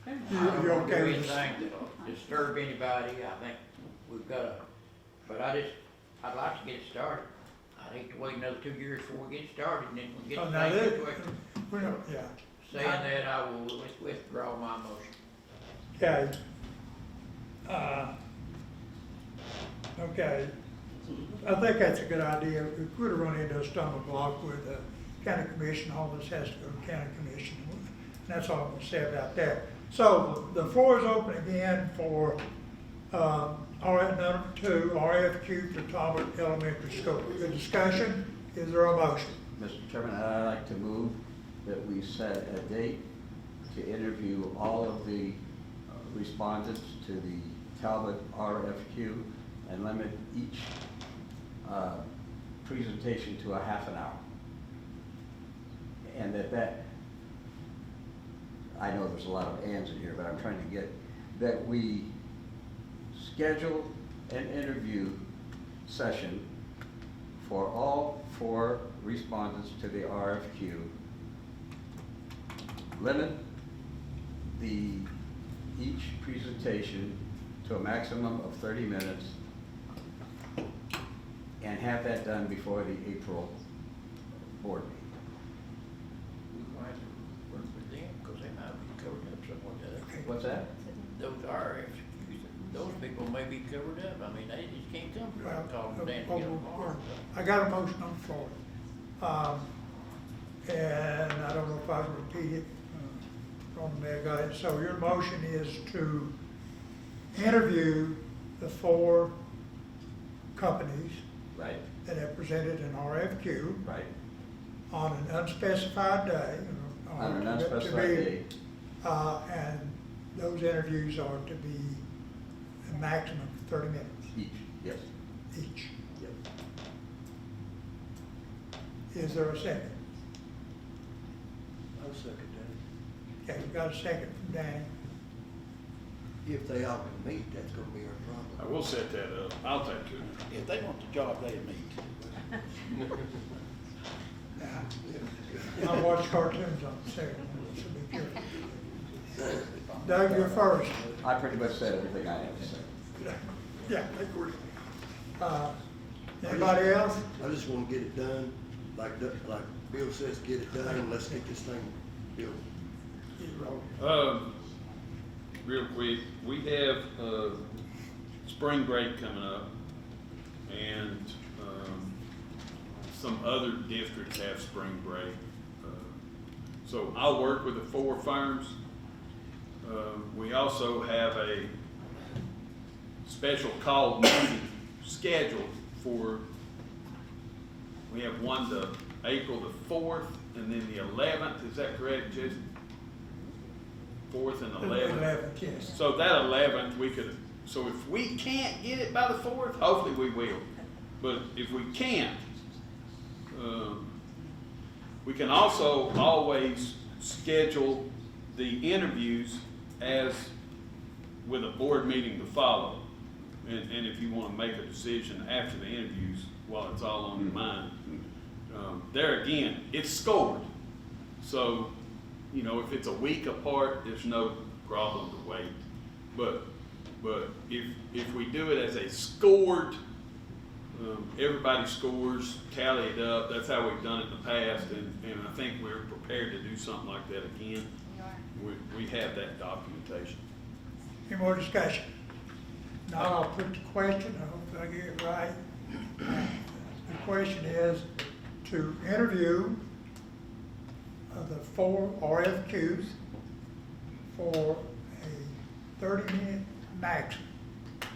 I don't You're wanna do okay with anything that'll disturb anybody. I think we've gotta, but I'd like to get it started. I'd hate to wait another 2 years before we get started and then we get Oh, the now same this, situation. we don't, yeah. Saying that, I will withdraw my motion. Okay. Okay. I think that's a good idea. We could have run into a stumbling block with the county commission. All this has to go to county commission. And that's all I'm going to say about that. So the floor is open again for number 2, RFQ for Talbot Elementary School. Good discussion. Is there a motion? Mr. Chairman, I'd like to move that we set a date to interview all of the respondents to the Talbot RFQ and limit each presentation to a half an hour. And that, I know there's a lot of ands in here, but I'm trying to get, that we schedule an interview session for all 4 respondents to the RFQ. Limit each presentation to a maximum of 30 minutes and have that done before the April board meeting. We might have to work with them because they might be covered up somewhat. What's that? Those RFQs, those people may be covered up. I mean, they just can't come to and call them down to get them. I got a motion on the floor. And I don't know if I can repeat it from the guy. So your motion is to interview the 4 companies Right. that have presented an RFQ Right. on an unspecified day. On an to unspecified be- day. And those interviews are to be a maximum of 30 minutes Each, yes. each. Yep. Is there a second? I'll second that. Okay, we've got a second from Danny. If they all can meet, that's gonna be our I problem. will set that up. I'll take it. If they want the job, they meet. I watch cartoons on Saturday, so be careful. Doug, you're first. I pretty much said everything I have to say. Yeah, I agree. Anybody else? I just wanna get it done, like Bill says, get it done, and let's get this thing built. Real quick, we have, spring break coming up, and, some other districts have spring break. So I'll work with the 4 firms. We also have a special call meeting scheduled for, we have one to April the 4th, and then the 11th, is that correct, Jason? 4th and 11th. 11th, yes. So that 11th, we could, so if we can't get it by the 4th, hopefully we will. But if we can't, we can also always schedule the interviews as with a board meeting to follow. And if you want to make a decision after the interviews, while it's all on your mind. There again, it's scored. So, you know, if it's a week apart, there's no problem to wait. But if we do it as a scored, everybody scores, tally it up. That's how we've done it in the past, and I think we're prepared to do something like that again. We have that documentation. Any more discussion? Now I'll put the question, I hope I get it right. The question is to interview of the 4 RFQs for a 30-minute maximum.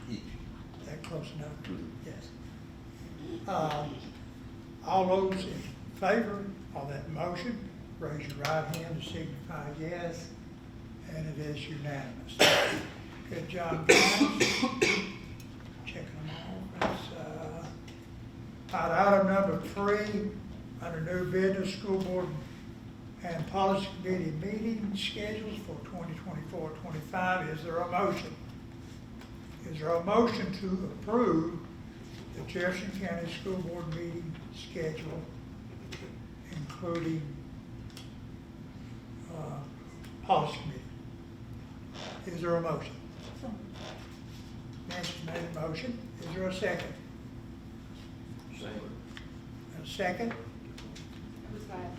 Each. Is that close enough? Mhm. Yes. All those in favor of that motion, raise your right hand and signify yes, and it is unanimous. Good job, guys. Checking them all. Item number 3, under new business, school board and policy committee meeting schedules for 2024-25. Is there a motion? Is there a motion to approve the Jefferson County School Board meeting schedule, including policy committee? Is there a motion? Nancy made a motion. Is there a second? A second?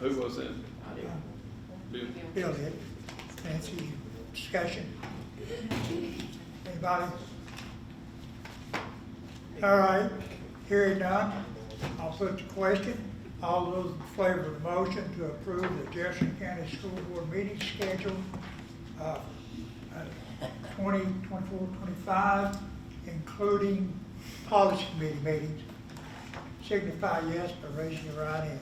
Who was that? Bill? Bill did. Nancy, discussion? Anybody? All right, hearing none, I'll put the question. All those in favor of the motion to approve the Jefferson County School Board meeting schedule, 2024-25, including policy committee meetings, signify yes by raising your right hand.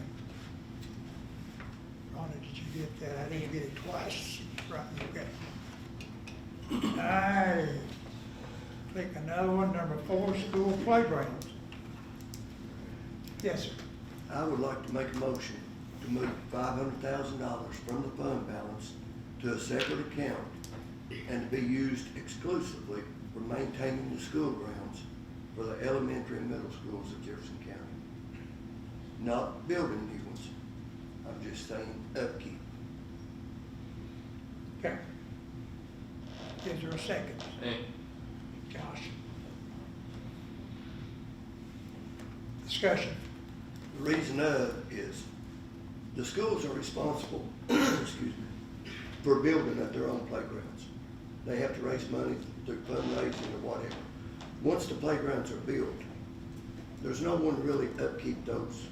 Rhonda, did you get that? I didn't get it twice. Right, okay. All right. Click another one, number 4, school playgrounds. Yes, sir. I would like to make a motion to move $500,000 from the fund balance to a separate account and to be used exclusively for maintaining the school grounds for the elementary and middle schools of Jefferson County. Not building new ones. I'm just saying upkeep. Okay. Is there a second? Josh. Discussion. The reason is the schools are responsible, excuse me, for building at their own playgrounds. They have to raise money through fundraising or whatever. Once the playgrounds are built, there's no one to really upkeep those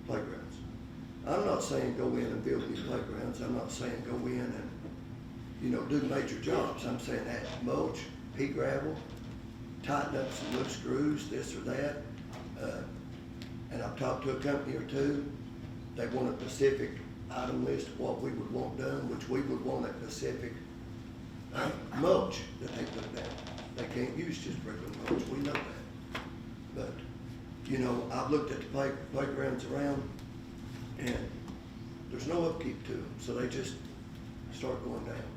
playgrounds. I'm not saying go in and build these playgrounds. I'm not saying go in and, do major jobs. I'm saying add mulch, pea gravel, tighten up some loose screws, this or that. And I've talked to a company or two. They want a specific item list of what we would want done, which we would want a specific mulch that they put down. They can't use just regular mulch, we know that. But, I've looked at the playgrounds around and there's no upkeep to them, so they just start going down.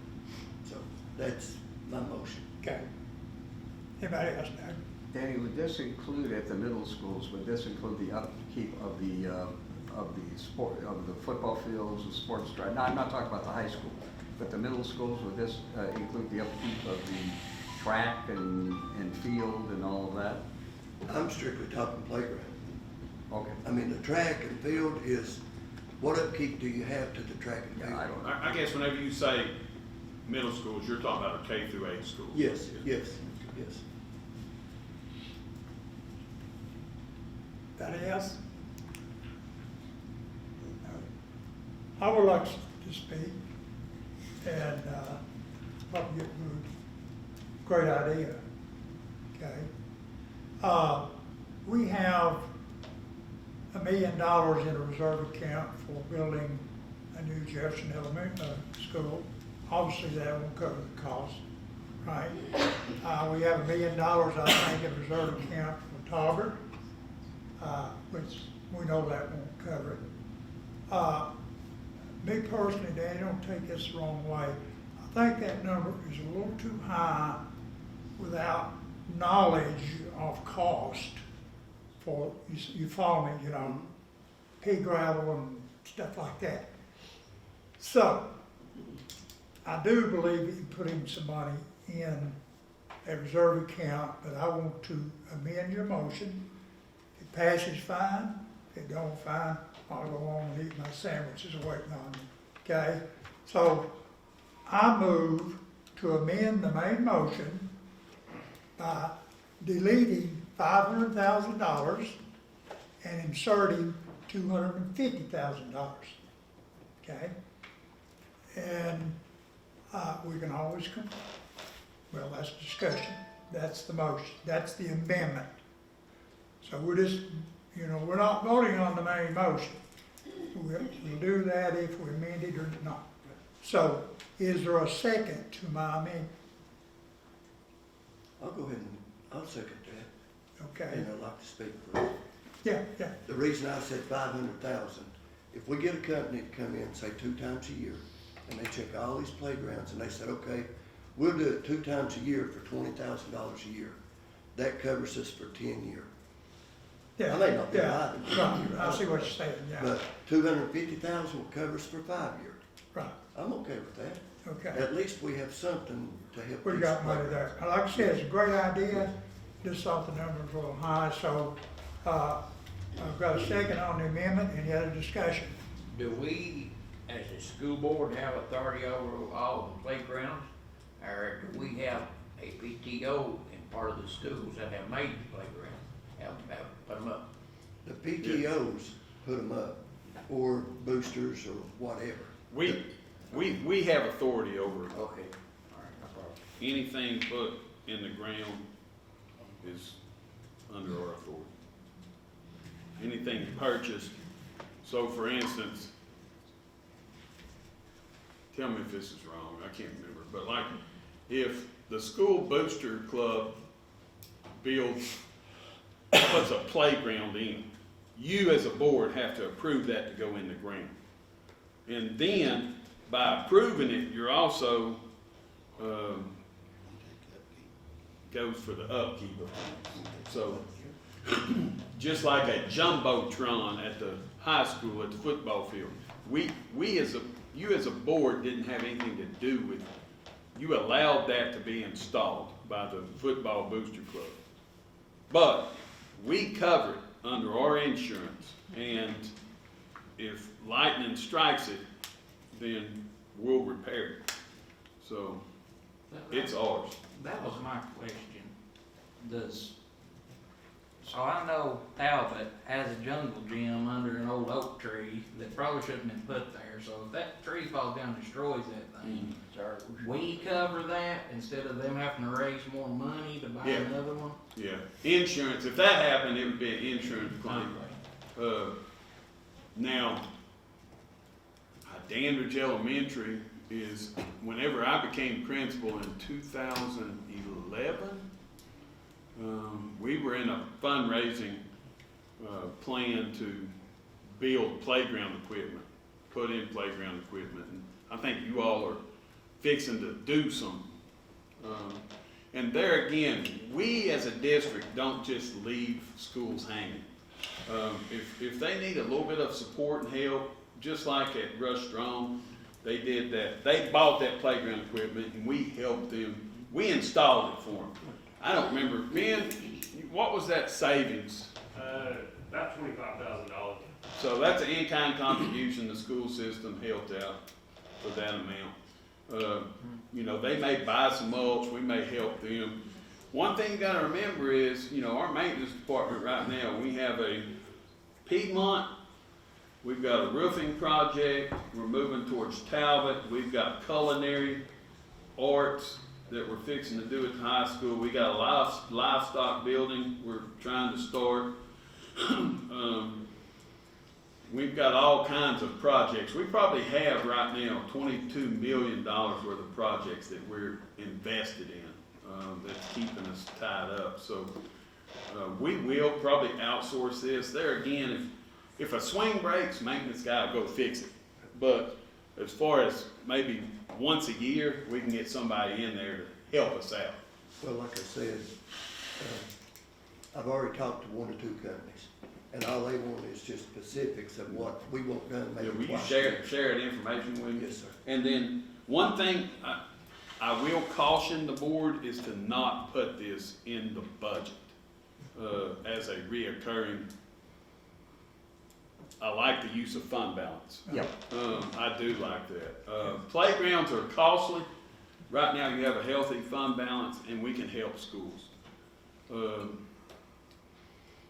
So that's my motion. Okay. Anybody else know? Danny, would this include at the middle schools, would this include the upkeep of the football fields, the sports drive? No, I'm not talking about the high school, but the middle schools, would this include the upkeep of the track and field and all of that? I'm strictly talking playground. Okay. I mean, the track and field is, what upkeep do you have to the track and field? I don't know. I guess whenever you say middle schools, you're talking about a K through 8 schools. Yes. Anybody else? No. I would like to speak and probably get moved. Great idea. Okay. We have $1 million in a reserve account for building a new Jefferson Elementary School. Obviously, that won't cover the cost, right? We have $1 million, I think, in a reserve account for Tauber, which we know that won't cover it. Me personally, Danny, don't take this the wrong way. I think that number is a little too high without knowledge of cost for, you follow me, pea gravel and stuff like that. So, I do believe in putting some money in a reserve account, but I want to amend your motion. If it passes, fine. If it don't, fine. I'll go on and eat my sandwiches waiting on me. Okay? So, I move to amend the main motion by deleting $500,000 and inserting $250,000. Okay? we can always come, well, that's discussion, that's the motion, that's the amendment. So we're just, we're not voting on the main motion. We'll do that if we amend it or not. So, is there a second to my amendment? I'll go ahead and, I'll second that, Okay, and I'd like to speak for it. yeah. The reason I said 500,000, if we get a company to come in, say 2 times a year, and they check all these playgrounds, and they said, okay, we'll do it 2 times a year for $20,000 a year. That covers us for 10 years. Yeah, I may not be yeah, right. right, I see what you're saying, yeah, But 250,000 will cover us for 5 years. right, I'm okay with that. okay. At least we have something to help. We these got money there. playgrounds. And like I said, it's a great idea, just thought the numbers were a little high, so, I've got a second on the amendment, any other discussion? Do we, as a school board, have authority over all the playgrounds? Or do we have a PTO in part of the schools that have made the playground, have put them up? The PTOs put them up, or boosters, or whatever. We have authority over it. Okay, all right, no problem. Anything put in the ground is under our authority. Anything purchased, so for instance, tell me if this is wrong, I can't remember, but like, if the school booster club builds, puts a playground in, you as a board have to approve that to go in the ground. And then, by approving it, you're also, goes for the upkeep of things. So, just like a jumbotron at the high school, at the football field, you as a board didn't have anything to do with it. You allowed that to be installed by the football booster club. But we cover it under our insurance, and if lightning strikes it, then we'll repair it. So, it's ours. That was my question. So I know Talbot has a jungle gym under an old oak tree that probably shouldn't have been put there. So if that tree falls down and destroys that thing, we cover that instead of them having to raise more money to buy Yeah. another one? Yeah, insurance, if that happened, it would be an insurance claim. Now, Dandridge Elementary is, whenever I became principal in 2011, we were in a fundraising plan to build playground equipment, put in playground equipment. And I think you all are fixing to do some. And there again, we as a district don't just leave schools hanging. If they need a little bit of support and help, just like at Rush Strong, they did that. They bought that playground equipment and we helped them. We installed it for them. I don't remember, Ben, what was that savings? About $25,000. So that's an in-kind contribution the school system helped out for that amount. They may buy some mulch, we may help them. One thing you gotta remember is, our maintenance department right now, we have a Piedmont, we've got a roofing project, we're moving towards Talbot, we've got culinary arts that we're fixing to do at the high school. We got a livestock building we're trying to start. We've got all kinds of projects. We probably have right now $22 million worth of projects that we're invested in, that's keeping us tied up. So we will probably outsource this. There again, if a swing breaks, maintenance guy will go fix it. But as far as maybe once a year, we can get somebody in there to help us out. Well, like I said, I've already talked to 1 or 2 companies, and all they want is just specifics of what we want done, maybe Yeah, will you twice a share year. that information with me? Yes, sir. And then, one thing I will caution the board is to not put this in the budget as a reoccurring. I like the use of fund balance. Yep. I do like that. Playgrounds are costly. Right now, you have a healthy fund balance, and we can help schools.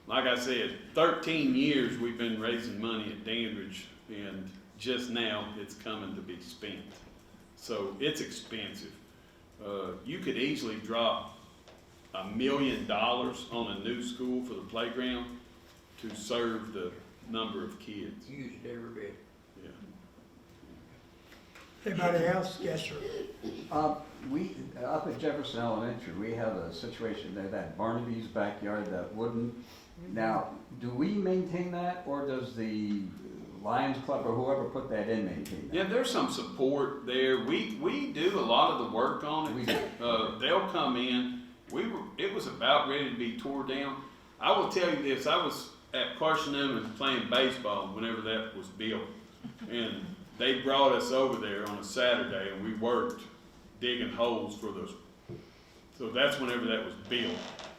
Like I said, 13 years we've been raising money at Dandridge, and just now it's coming to be spent. So it's expensive. You could easily drop $1 million on a new school for the playground to serve the number of kids. Use it every bit. Yeah. Anybody else? Yes, sir. We, up at Jefferson Elementary, we have a situation there, that Barnaby's backyard, that wooden. Now, do we maintain that, or does the Lions Club or whoever put that in maintain that? Yeah, there's some support there. We do a lot of the work on We it. do. They'll come in. It was about ready to be tore down. I will tell you this, I was at Carson Newman playing baseball whenever that was built. And they brought us over there on a Saturday and we worked digging holes for those. So that's whenever that was built.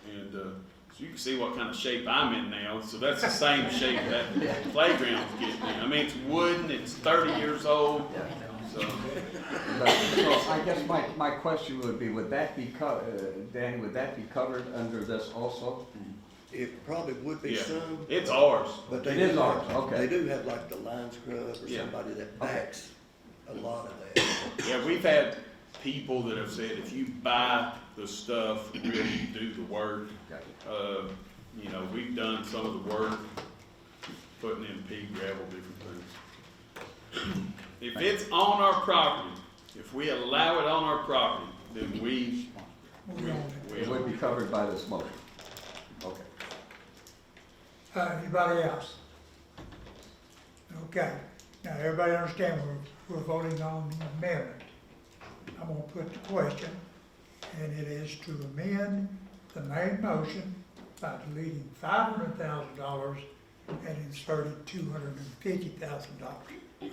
And so you can see what kind of shape I'm in now. So that's the same shape that playground's getting in. I mean, it's wooden, it's 30 years old. So, So I guess my question would be, would that be Danny, would that be covered under this also? It probably would be yeah, some, it's ours. but they It is do ours, have, okay. they do have like the Lions Club or Yeah. somebody that backs a lot of that. Yeah, we've had people that have said, if you buy the stuff, we'll do the work. You know, we've done some of the work, putting in pea gravel, different things. If it's on our property, if we allow it on our property, then we It would be covered by this motion. Okay. Anybody else? Okay, now everybody understand we're voting on the amendment. I'm gonna put the question, and it is to amend the main motion by deleting $500,000 and inserting $250,000.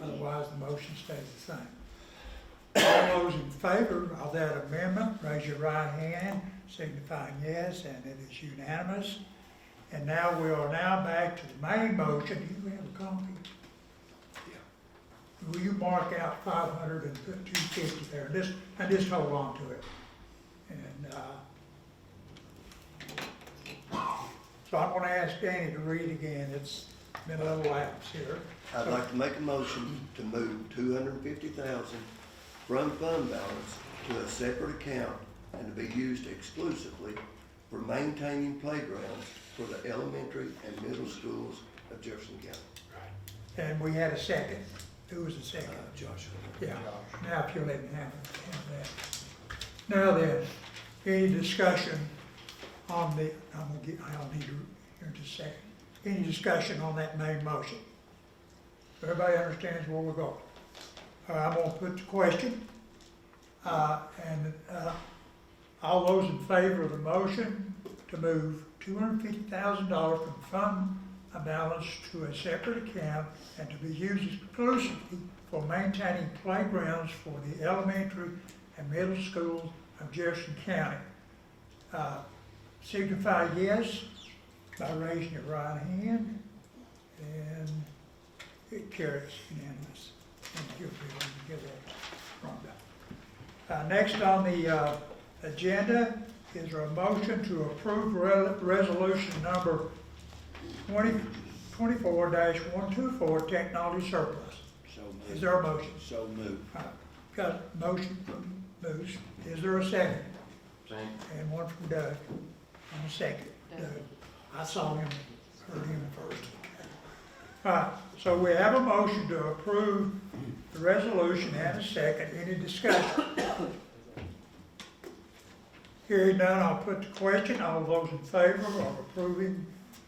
Otherwise, the motion stays the same. All those in favor of that amendment, raise your right hand, signifying yes, and it is unanimous. And now we are now back to the main motion. Do you have a copy? Yeah. Will you mark out 500 and put 250 there, and just hold on to it? And, so I'm gonna ask Danny to read again. It's been a little lapse here. I'd like to make a motion to move $250,000 from fund balance to a separate account and to be used exclusively for maintaining playgrounds for the elementary and middle schools of Jefferson County. And we had a second. Who was the second? Joshua. Yeah, now if you'll let me have that. Now then, any discussion on the, I'll need to, here in just a second. Any discussion on that main motion? Everybody understands where we're going. I'm gonna put the question, and all those in favor of the motion to move $250,000 from fund balance to a separate account and to be used exclusively for maintaining playgrounds for the elementary and middle schools of Jefferson County. Signify yes by raising your right hand, and it carries unanimous. Thank you for give that, Rhonda. Next on the agenda is a motion to approve resolution number 2024-124, technology surplus. So moved. Is there a motion? So moved. Got a motion from Moose. Is there a second? Second. And one from Doug. On a second. Doug. I saw him, heard him first. All right, so we have a motion to approve the resolution and a second. Any discussion? Hearing none, I'll put the question. All those in favor of approving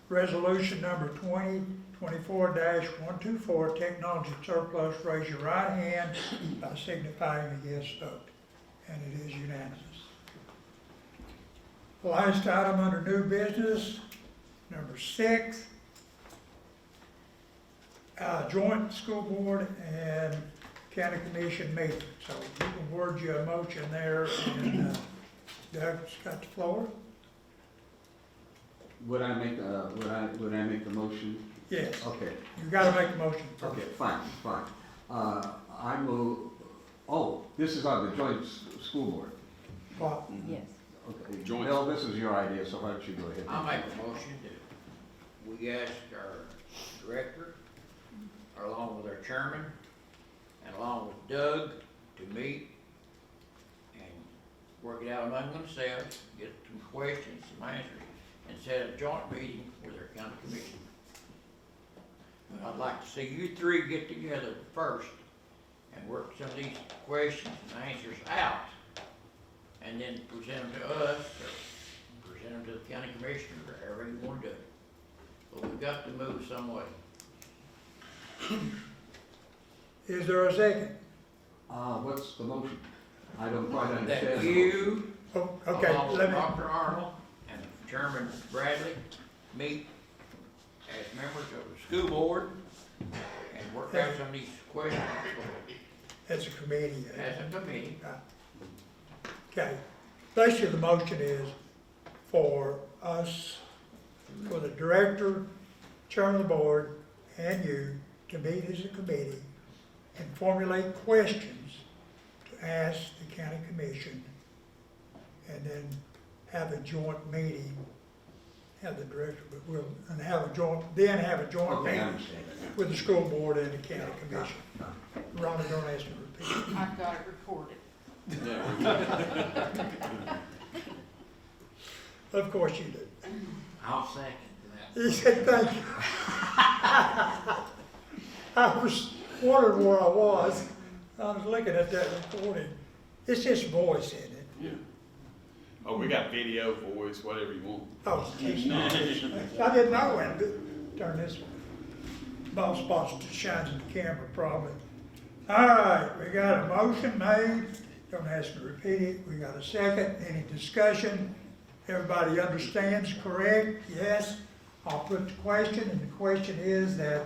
resolution number 2024-124, technology surplus, raise your right hand by signifying a yes vote. And it is unanimous. The last item under new business, number 6, joint school board and county commission meeting. So you can word you a motion there, and Doug's got the floor. Would I make the motion? Yes. Okay. You gotta make a motion first. Okay, fine. I move, this is on the joint school board. What? Yes. Okay, Joint. Bill, this is your idea, so why don't you go ahead? I'll make a motion that we ask our director, along with our chairman, and along with Doug, to meet work it out among themselves, get some questions, some answers, and set a joint meeting with their county commission. But I'd like to see you three get together first and work some of these questions and answers out, and then present them to us, or present them to the county commissioner, or however you wanna do it. But we've got to move some way. Is there a second? What's the motion? I don't quite That understand. you, Oh, okay, along with let me, Dr. Arnold and Chairman Bradley, meet as members of the school board and work out some of these questions it's a committee. as a committee. Okay, basically the motion is for us, for the director, chairman of the board, and you to meet as a committee and formulate questions to ask the county commission, and then have a joint meeting, have the director, but we'll, and have a joint Okay, I meeting understand that. with the school board and the county commission. Rhonda, don't ask me to repeat. I've got it recorded. Of course you do. I'll second that. He said, thank you. I was wondering where I was. I was looking at that recording. It's just voice in it. Yeah. Oh, we got video, voice, whatever you want. Oh, geez, no. I didn't know when to turn this ball spots to shine in the camera probably. All right, we got a motion made. Don't ask me to repeat it. We got a second. Any discussion? Everybody understands, correct? Yes? I'll put the question, and the question is that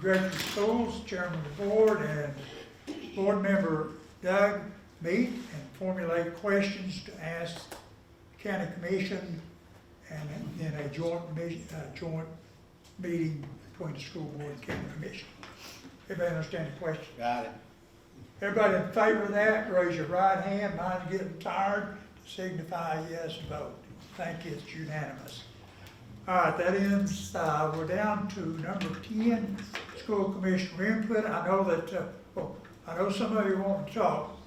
Director of Schools, Chairman of the Board, and Board Member Doug meet and formulate questions to ask the County Commission, and then a joint meeting between the school board and county commission. Everybody understand the question? Got it. Everybody in favor of that, raise your right hand. Mine's getting tired. Signify a yes vote. Thank you, it's unanimous. All right, that ends, we're down to number 10, school commissioner input. I know that, I know some of you want to talk.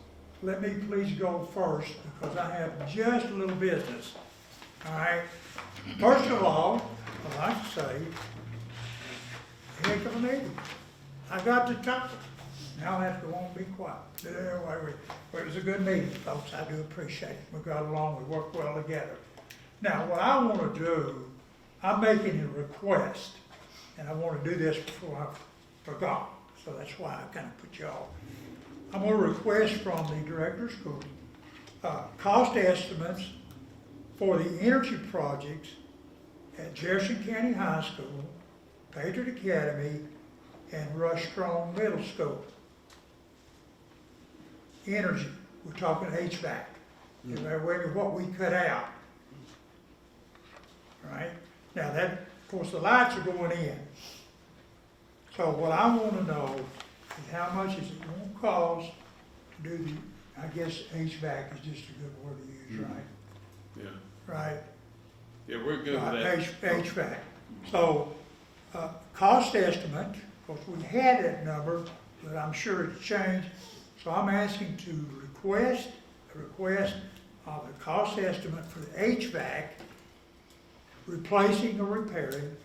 Let me please go first, because I have just a little business. All right, first of all, I'd like to say, heck of a meeting. I got to talk. Now I have to want to be quiet. It was a good meeting, folks. I do appreciate it. We got along, we worked well together. Now, what I want to do, I'm making a request, and I want to do this before I forgot. So that's why I kind of put y'all. I'm going to request from the director of school cost estimates for the energy projects at Jefferson County High School, Patriot Academy, and Rush Strong Middle School. Energy, we're talking HVAC. Everybody, what we cut out. Right? Now that, of course, the lights are going in. So what I want to know is how much is it going to cost to do the, I guess HVAC is just a good word to use, right? Yeah. Right? Yeah, we're good with that. HVAC. So, cost estimate, of course, we had that number, but I'm sure it's changed. So I'm asking to request of the cost estimate for the HVAC, replacing or repairing,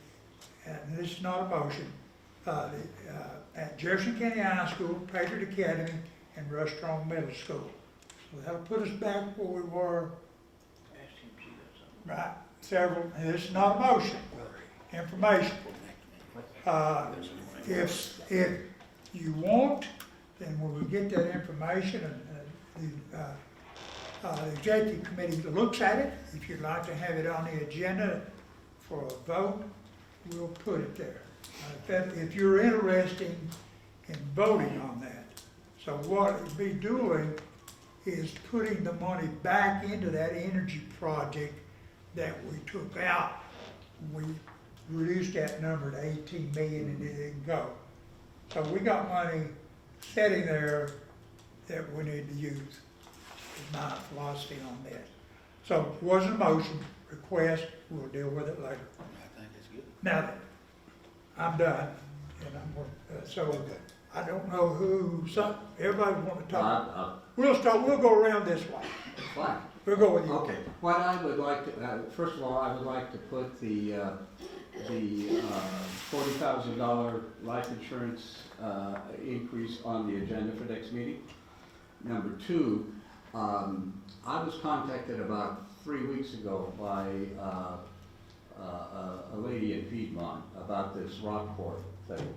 and this is not a motion, at Jefferson County High School, Patriot Academy, and Rush Strong Middle School. So that'll put us back where we were, right, several, and this is not a motion, information. If you want, then when we get that information and the executive committee looks at it, if you'd like to have it on the agenda for a vote, we'll put it there. If you're interested in voting on that. So what it'd be doing is putting the money back into that energy project that we took out. We reduced that number to 18 million and it didn't go. So we got money sitting there that we need to use, is my philosophy on that. So it wasn't a motion, request, we'll deal with it later. I think it's good. Now, I'm done, and so I don't know who, everybody want to talk. We'll go around this way. Fine. We'll go with you. Okay, what I would like to, first of all, I would like to put the $40,000 life insurance increase on the agenda for next meeting. Number two, I was contacted about 3 weeks ago by a lady in Piedmont about this rock quarry thing.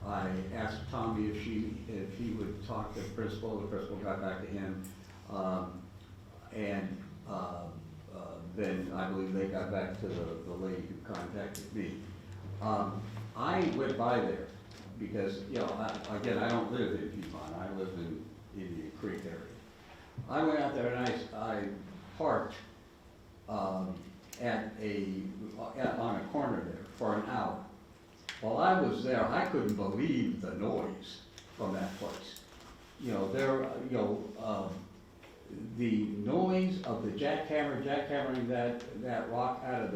I asked Tommy if he would talk to the principal got back to him. Then I believe they got back to the lady who contacted me. I went by there because, you know, again, I don't live in Piedmont, I live in Indian Creek area. I went out there and I parked on a corner there for an hour. While I was there, I couldn't believe the noise from that place. You know, the noise of the jackhammering that rock out of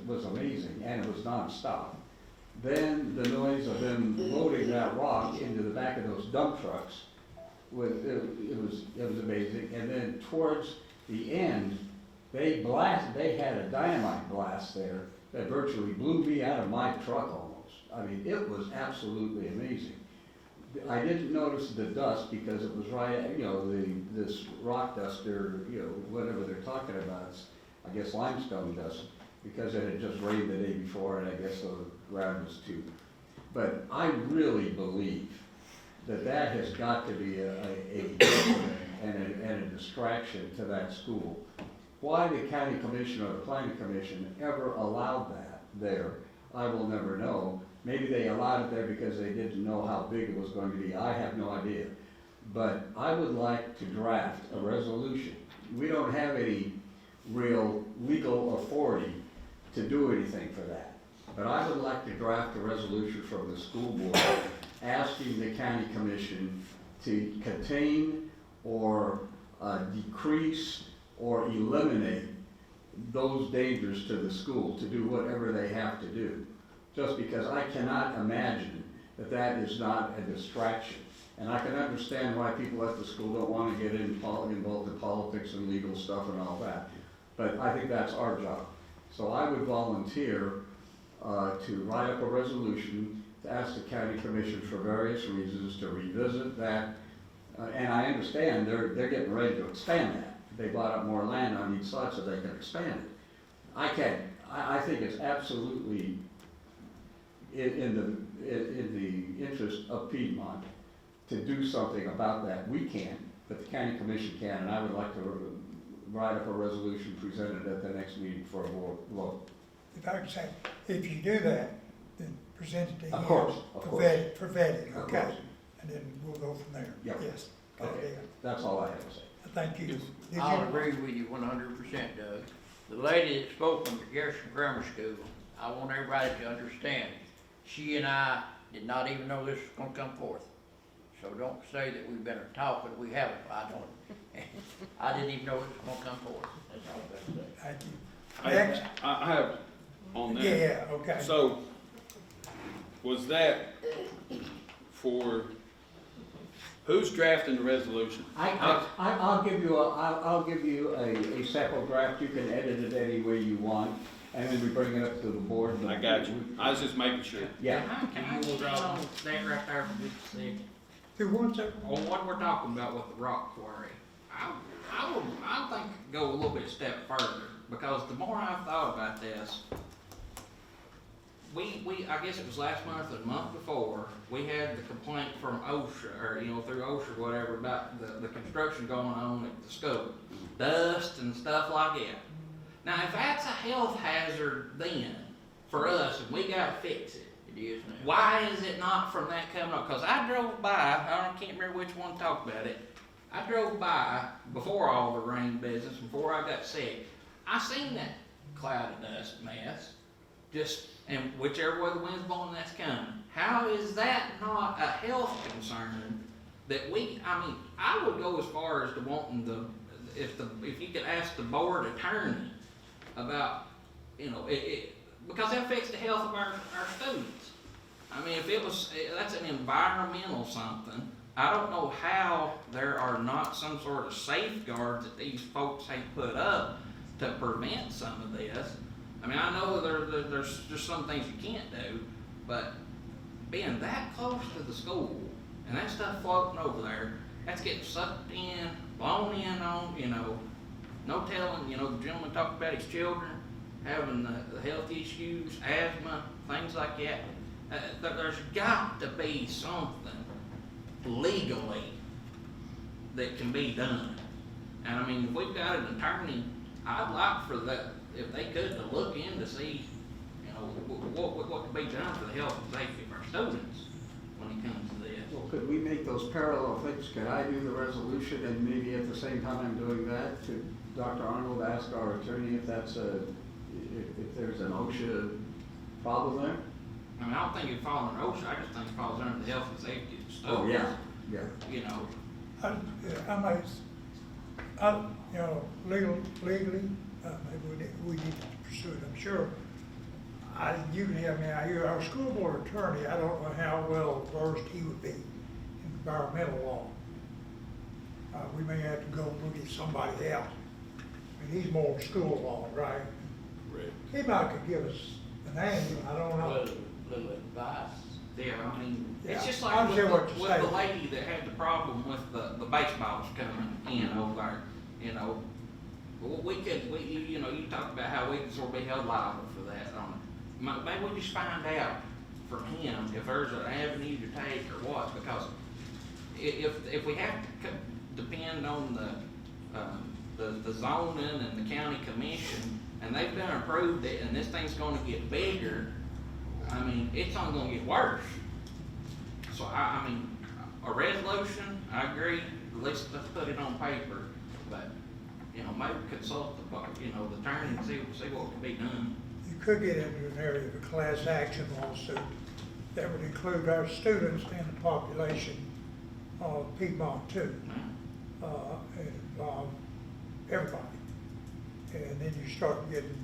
was amazing, and it was nonstop. Then the noise of them loading that rock into the back of those dump trucks it was amazing. And then towards the end, they had a dynamite blast there that virtually blew me out of my truck almost. I mean, it was absolutely amazing. I didn't notice the dust because it was right, you know, this rock dust or, you know, whatever they're talking about, it's, I guess limestone dust, because it had just rained the day before and I guess the ground was too. But I really believe that has got to be a distraction to that school. Why the county commission or the planning commission ever allowed that there, I will never know. Maybe they allowed it there because they didn't know how big it was going to be. I have no idea. But I would like to draft a resolution. We don't have any real legal authority to do anything for that. But I would like to draft a resolution from the school board asking the county commission to contain or decrease or eliminate those dangers to the school, to do whatever they have to do. Just because I cannot imagine that is not a distraction. And I can understand why people at the school don't want to get involved in politics and legal stuff and all that. But I think that's our job. So I would volunteer to write up a resolution to ask the county commission for various reasons to revisit that. And I understand they're getting ready to expand that. They bought up more land on each side so they can expand it. I think it's absolutely in the interest of Piedmont to do something about that. We can't, but the county commission can, and I would like to write up a resolution presented at the next meeting for a vote. If I could say, if you do that, then present it to him. Of course. For vetting, Of okay? course. And then we'll go from there. Yep. Yes. Okay, that's all I have to say. Thank you. Did I'll you- agree with you 100%, Doug. The lady that spoke from the Garrison Grammar School, I want everybody to understand, she and I did not even know this was gonna come forth. So don't say that we've been talking, we haven't, I don't. I didn't even know it was gonna come forth, that's all I'm gonna say. Thank you. I Next. I have on that. Yeah, okay. So, was that for, who's drafting the resolution? I'll give you a sample draft. You can edit it any way you want, and then we bring it up to the board. I got you. I was just making sure. Yeah. Can I hold on that right there for just a second? Who wants it? On what we're talking about with the rock quarry, I think go a little bit step further, because the more I've thought about this, I guess it was last month or the month before, we had the complaint from OSHA, or, you know, through OSHA or whatever, about the construction going on at the school. Dust and stuff like that. Now, if that's a health hazard then, for us, and we gotta fix it, It is now. why is it not from that coming up? Because I drove by, I can't remember which one talked about it. I drove by before all the rain business, before I got sick. I seen that cloud of dust mess, and whichever way the wind's blowing, that's coming. How is that not a health concern that I would go as far as to wanting if you could ask the board attorney about, you know, because that affects the health of our students. I mean, if that's an environmental something, I don't know how there are not some sort of safeguards that these folks have put up to prevent some of this. I mean, I know there's just some things you can't do, but being that close to the school and that stuff floating over there, that's getting sucked in, blown in on, you know, no telling, you know, the gentleman talked about his children having the health issues, asthma, things like that. There's got to be something legally that can be done. And I mean, if we've got an attorney, I'd like for that, if they could, to look in to see, you know, what could be done for the health and safety of our students when it comes to this. Well, could we make those parallel things? Could I do the resolution and maybe at the same time I'm doing that, to Dr. Arnold ask our attorney if that's if there's an OSHA problem there? I mean, I don't think it falls under OSHA, I just think it falls under the health and safety of the students. Oh, yeah, yeah. You know, you know, legally, maybe we need to pursue it, I'm sure. You can have me out here, our school board attorney, I don't know how well versed he would be in environmental law. We may have to go look at somebody else. I mean, he's more school law, right? Right. He might could give us a name, I don't know. Little advice. yeah, I mean, Yeah, it's just I like with understand what you're the saying. lady that had the problem with the baseballs coming in over there, you know. You know, you talked about how we can sort of be held liable for that. Maybe we just find out from him if there's an avenue to take or what, because if we have to depend on the zoning and the county commission, and they've done approved it, and this thing's gonna get bigger, I mean, it's only gonna get worse. So I mean, a resolution, I agree, at least let's put it on paper, but, you know, maybe consult the attorney and see what can be done. You could get into an area of a class action lawsuit that would include our students and the population of Piedmont too. And involve everybody. And then you start getting,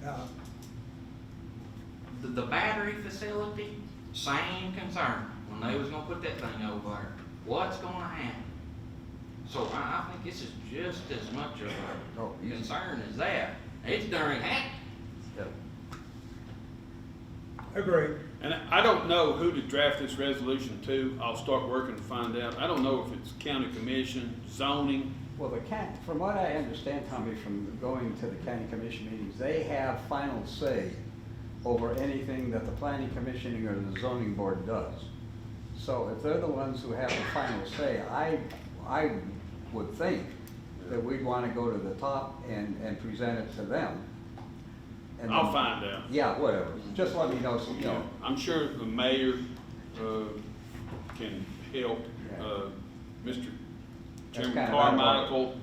The battery facility, same concern, when they was gonna put that thing over there, what's gonna happen? So I think this is just as much of a concern as that. It's during happening. agreed. And I don't know who to draft this resolution to. I'll start working to find out. I don't know if it's county commission, zoning. Well, from what I understand, Tommy, from going to the county commission meetings, they have final say over anything that the planning commission or the zoning board does. So if they're the ones who have the final say, I would think that we'd want to go to the top and present it to them. And I'll then- find out. Yeah, whatever. Just let me know, so, you know. I'm sure the mayor can help. Mr. That's Chairman kind of out of our- Carmichael.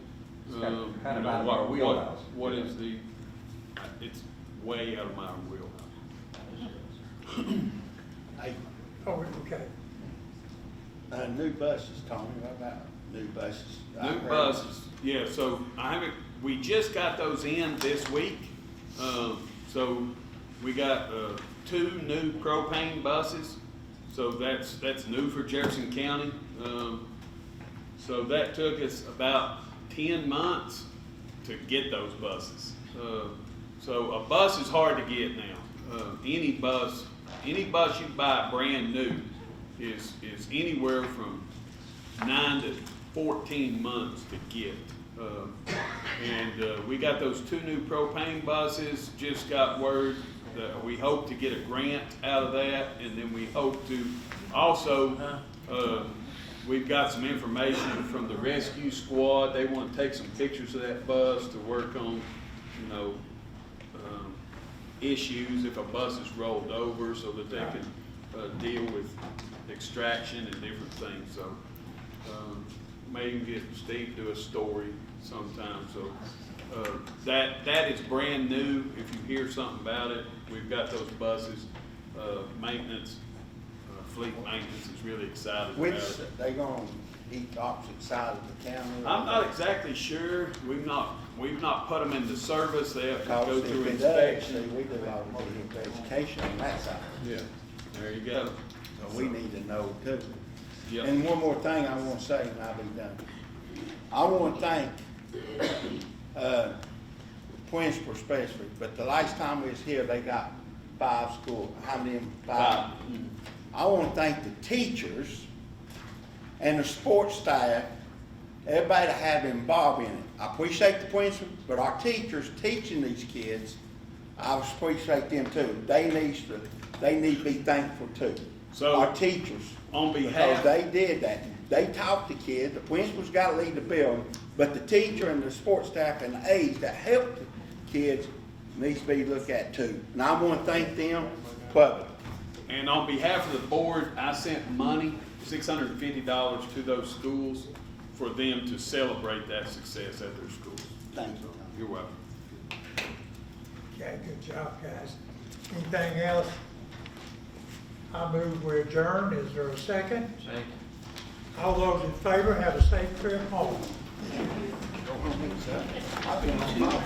it's kind of you out know, of our wheelhouse. What is it's way out of my wheelhouse. Oh, okay. New buses, Tony, what about new buses? I New heard- buses, yeah, so we just got those in this week. So we got 2 new propane buses, so that's new for Jefferson County. So that took us about 10 months to get those buses. So a bus is hard to get now. Any bus you buy brand new is anywhere from 9 to 14 months to get. And we got those 2 new propane buses, just got word that we hope to get a grant out of that, and then we hope to also, we've got some information from the rescue squad. They want to take some pictures of that bus to work on, issues if a bus is rolled over, so that they can deal with extraction and different things. So may even get Steve to do a story sometime. So that is brand new. If you hear something about it, we've got those buses. Maintenance, fleet maintenance is really excited about it. They gonna eat the opposite side of the county? I'm not exactly sure. We've not put them into service. They have to go Because through if it does, see, inspection. we do automotive education on that side. Yeah, there you go. So we need to know too. Yep. And one more thing I wanna say, and I'll be done. I wanna thank, Twinsburg especially, but the last time we was here, they got 5 schools. How many of them? 5. I wanna thank the teachers and the sports staff, everybody that have been involved in it. I appreciate the principal, but our teachers teaching these kids, I appreciate them too. They need to be thankful too. So, Our teachers. on Because behalf, they did that. They taught the kids, the principal's gotta lead the building, but the teacher and the sports staff and the aides that help the kids needs to be looked at too. And I wanna thank them publicly. and on behalf of the board, I sent money, $650 to those schools for them to celebrate that success at their schools. Thank you. You're welcome. Okay, good job, guys. Anything else? I move we adjourn. Is there a second? Second. All those in favor, have a safe trip home. I've been on my-